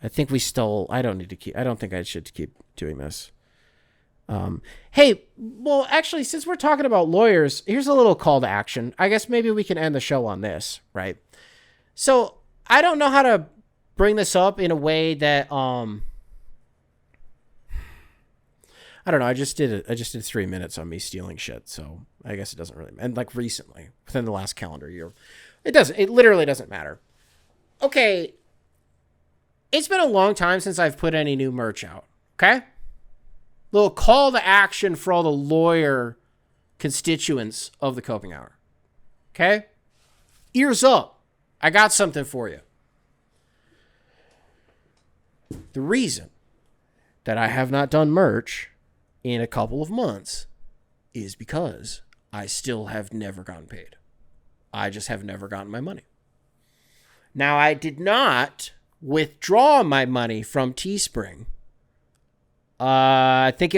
I think we stole. I don't think I should keep doing this. Hey, well, actually, since we're talking about lawyers, here's a little call to action. I guess maybe we can end the show on this, right? So I don't know how to bring this up in a way that, I don't know. I just did 3 minutes on me stealing shit. So I guess it doesn't really, and like recently within the last calendar year, it literally doesn't matter. Okay. It's been a long time since I've put any new merch out, okay? Little call to action for all the lawyer constituents of the Coping Hour, okay? Ears up. I got something for you. The reason that I have not done merch in a couple of months is because I still have never gotten paid. I just have never gotten my money. Now, I did not withdraw my money from Teespring. I think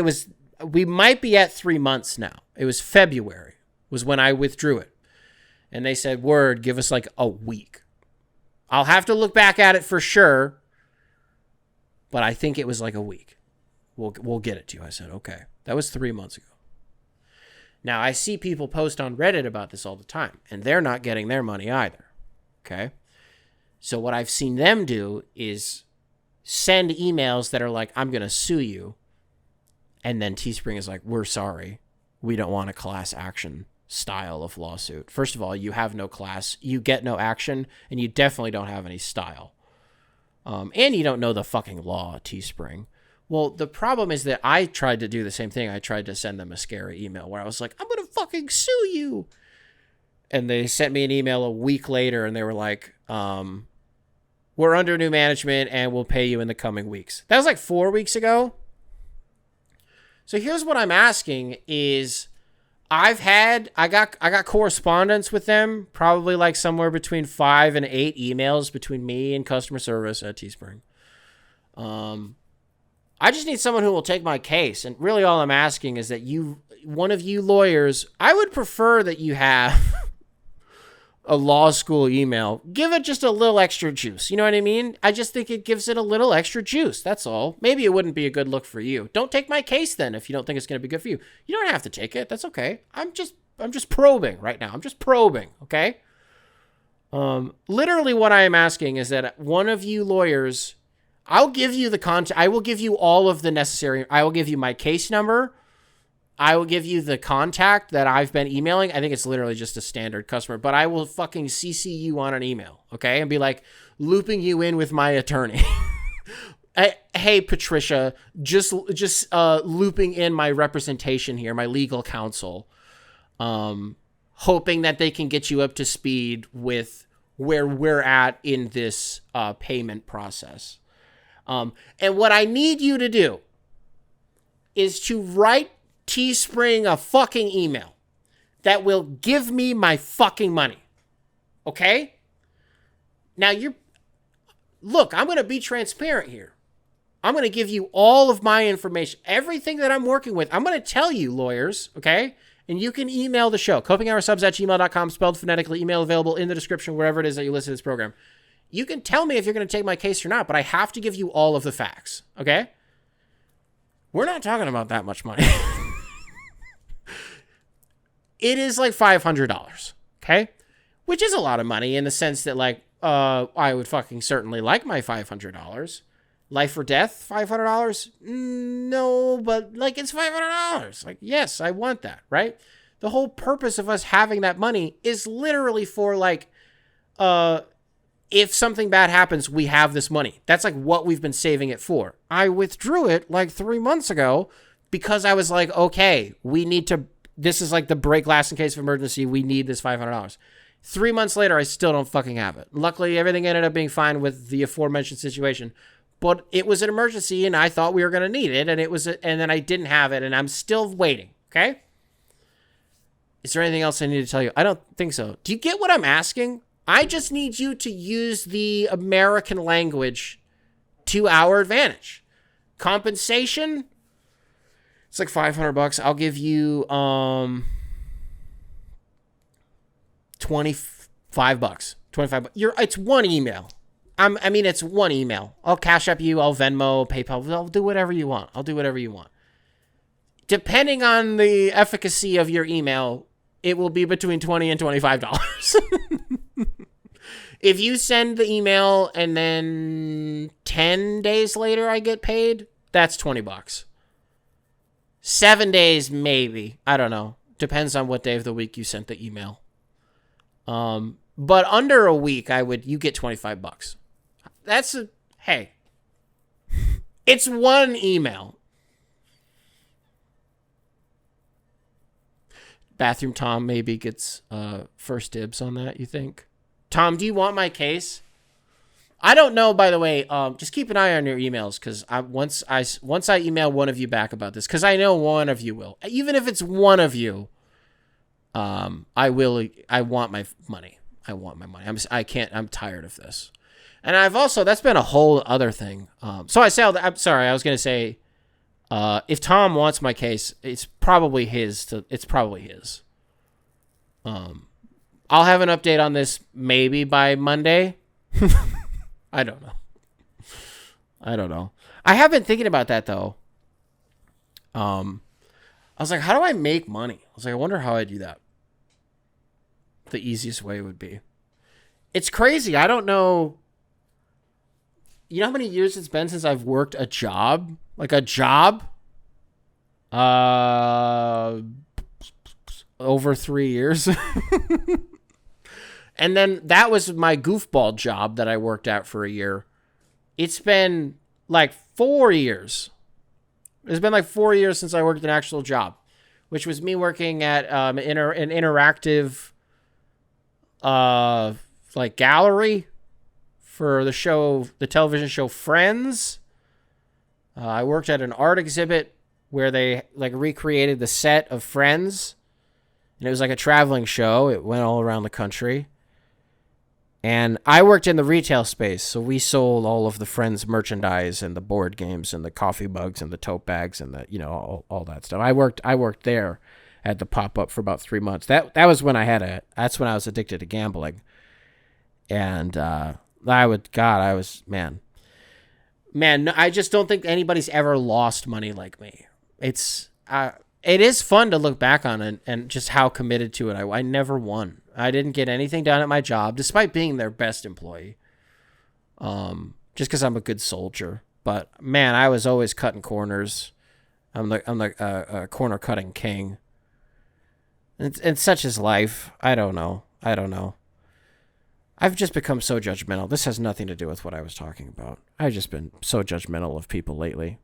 we might be at 3 months now. It was February was when I withdrew it. And they said, word, give us like a week. I'll have to look back at it for sure. But I think it was like a week. We'll get it to you. I said, okay. That was 3 months ago. Now, I see people post on Reddit about this all the time. And they're not getting their money either. Okay? So what I've seen them do is send emails that are like, I'm going to sue you, And then Teespring is like, we're sorry. We don't want a class action style of lawsuit. First of all, you have no class, you get no action, and you definitely don't have any style. And you don't know the fucking law, Teespring. Well, the problem is that I tried to do the same thing. I tried to send them a scary email where I was like, I'm going to fucking sue you. And they sent me an email a week later, and they were like, we're under new management, and we'll pay you in the coming weeks. That was like 4 weeks ago. So here's what I'm asking is, I got correspondence with them, probably like somewhere between 5 and 8 emails between me and customer service at Teespring. I just need someone who will take my case. And really all I'm asking is that one of you lawyers, I would prefer that you have a law school email. Give it just a little extra juice. You know what I mean? I just think it gives it a little extra juice. That's all. Maybe it wouldn't be a good look for you. Don't take my case then if you don't think it's going to be good for you. You don't have to take it. That's okay. I'm just probing right now. I'm just probing, okay? Literally what I am asking is that one of you lawyers, I'll give you the contact. I will give you all of the necessary. I will give you my case number. I will give you the contact that I've been emailing. I think it's literally just a standard customer, but I will fucking CC you on an email, okay? And be like looping you in with my attorney. Hey, Patricia, just looping in my representation here, my legal counsel, hoping that they can get you up to speed with where we're at in this payment process. And what I need you to do is to write Teespring a fucking email that will give me my fucking money. Okay? Now look, I'm going to be transparent here. I'm going to give you all of my information, everything that I'm working with. I'm going to tell you, lawyers, okay? And you can email the show, copinghoursubs@gmail.com, spelled phonetically, email available in the description, wherever it is that you listen to this program. You can tell me if you're going to take my case or not, but I have to give you all of the facts, okay? We're not talking about that much money. It is like $500, okay? Which is a lot of money in the sense that, like, I would fucking certainly like my $500. Life or death, $500? No, but, like, it's $500. Like, yes, I want that, right? The whole purpose of us having that money is literally for, like, if something bad happens, we have this money. That's, like, what we've been saving it for. I withdrew it, like, 3 months ago because I was like, okay, this is like the break glass in case of emergency. We need this $500. 3 months later, I still don't fucking have it. Luckily, everything ended up being fine with the aforementioned situation. But it was an emergency, and I thought we were going to need it, and then I didn't have it, and I'm still waiting, okay? Is there anything else I need to tell you? I don't think so. Do you get what I'm asking? I just need you to use the American language to our advantage. Compensation, it's like $500. I'll give you $25. $25. It's one email. It's one email. I'll Cash App you. I'll Venmo, PayPal. I'll do whatever you want. Depending on the efficacy of your email, it will be between $20 and $25. If you send the email and then 10 days later I get paid, that's $20. 7 days, maybe. I don't know. Depends on what day of the week you sent the email. But under a week, you get $25. Hey, it's one email. Bathroom Tom maybe gets first dibs on that, you think? Tom, do you want my case? I don't know, by the way. Just keep an eye on your emails, because once I email one of you back about this, because I know one of you will. Even if it's one of you, I want my money. I want my money. I'm tired of this. And that's been a whole other thing. I'm sorry. I was going to say, if Tom wants my case, it's probably his. I'll have an update on this maybe by Monday. I don't know. I have been thinking about that though. I was like, how do I make money? I was like, I wonder how I do that. The easiest way would be. It's crazy. I don't know. You know how many years it's been since I've worked a job? Like a job? Over 3 years. And then that was my goofball job that I worked at for a year. It's been like 4 years. It's been like 4 years since I worked an actual job, which was me working at an interactive like gallery for the television show Friends. I worked at an art exhibit where they like recreated the set of Friends, and it was like a traveling show. It went all around the country. And I worked in the retail space, so we sold all of the Friends merchandise and the board games and the coffee mugs and the tote bags and the, you know, all that stuff. I worked there at the pop-up for about 3 months. That was when that's when I was addicted to gambling. And I just don't think anybody's ever lost money like me. It is fun to look back on and just how committed to it I never won. I didn't get anything done at my job, despite being their best employee. Just because I'm a good soldier. But man, I was always cutting corners. I'm the corner cutting king. And such is life. I don't know. I've just become so judgmental. This has nothing to do with what I was talking about. I've just been so judgmental of people lately.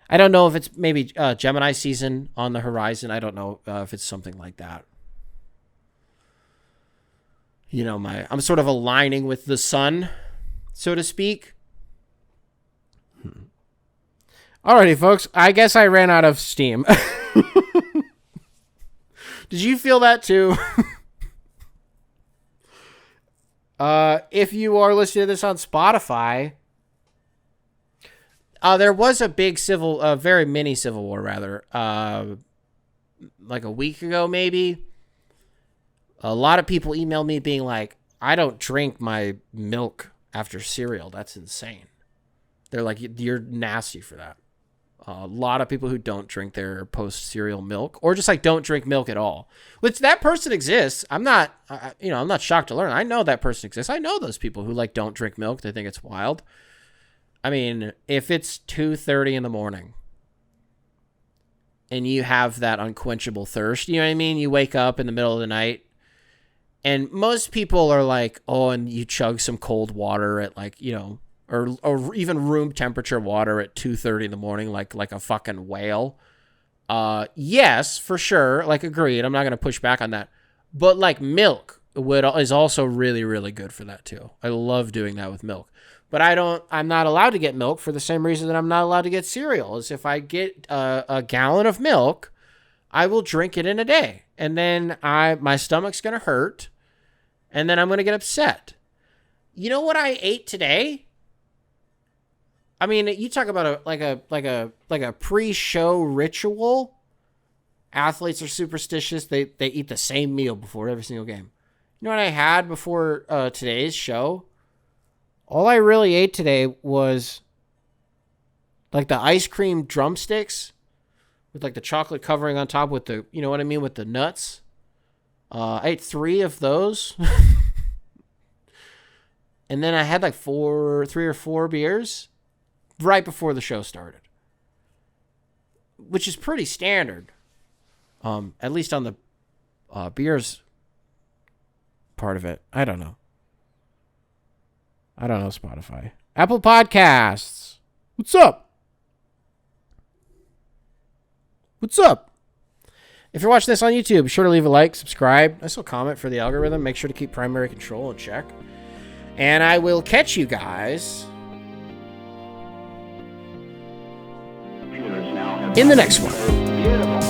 I don't know if it's maybe Gemini season on the horizon. I don't know if it's something like that. You know, I'm sort of aligning with the sun, so to speak. Alrighty, folks. I guess I ran out of steam. Did you feel that too? If you are listening to this on Spotify, there was a big very mini civil war, rather, like a week ago, maybe. A lot of people emailed me being like, I don't drink my milk after cereal. That's insane. They're like, you're nasty for that. A lot of people who don't drink their post-cereal milk, or just like don't drink milk at all, which that person exists. I'm not shocked to learn. I know that person exists. I know those people who like don't drink milk. They think it's wild. I mean, if it's 2:30 in the morning and you have that unquenchable thirst, you know what I mean? You wake up in the middle of the night, and most people are like, oh, and you chug some cold water at like, you know, or even room temperature water at 2:30 in the morning, like a fucking whale. Yes, for sure. Like, agreed. I'm not going to push back on that. But like milk is also really, really good for that too. I love doing that with milk. But I'm not allowed to get milk for the same reason that I'm not allowed to get cereal. Is if I get a gallon of milk, I will drink it in a day. And then my stomach's going to hurt. And then I'm going to get upset. You know what I ate today? I mean, you talk about a pre-show ritual. Athletes are superstitious. They eat the same meal before every single game. You know what I had before today's show? All I really ate today was like the ice cream drumsticks with like the chocolate covering on top with the, you know what I mean, with the nuts. I ate 3 of those. And then I had like 3 or 4 beers right before the show started, which is pretty standard, at least on the beers part of it. I don't know, Spotify. Apple Podcasts. What's up? If you're watching this on YouTube, be sure to leave a like, subscribe. Nice little comment for the algorithm. Make sure to keep primary control in check. And I will catch you guys in the next one.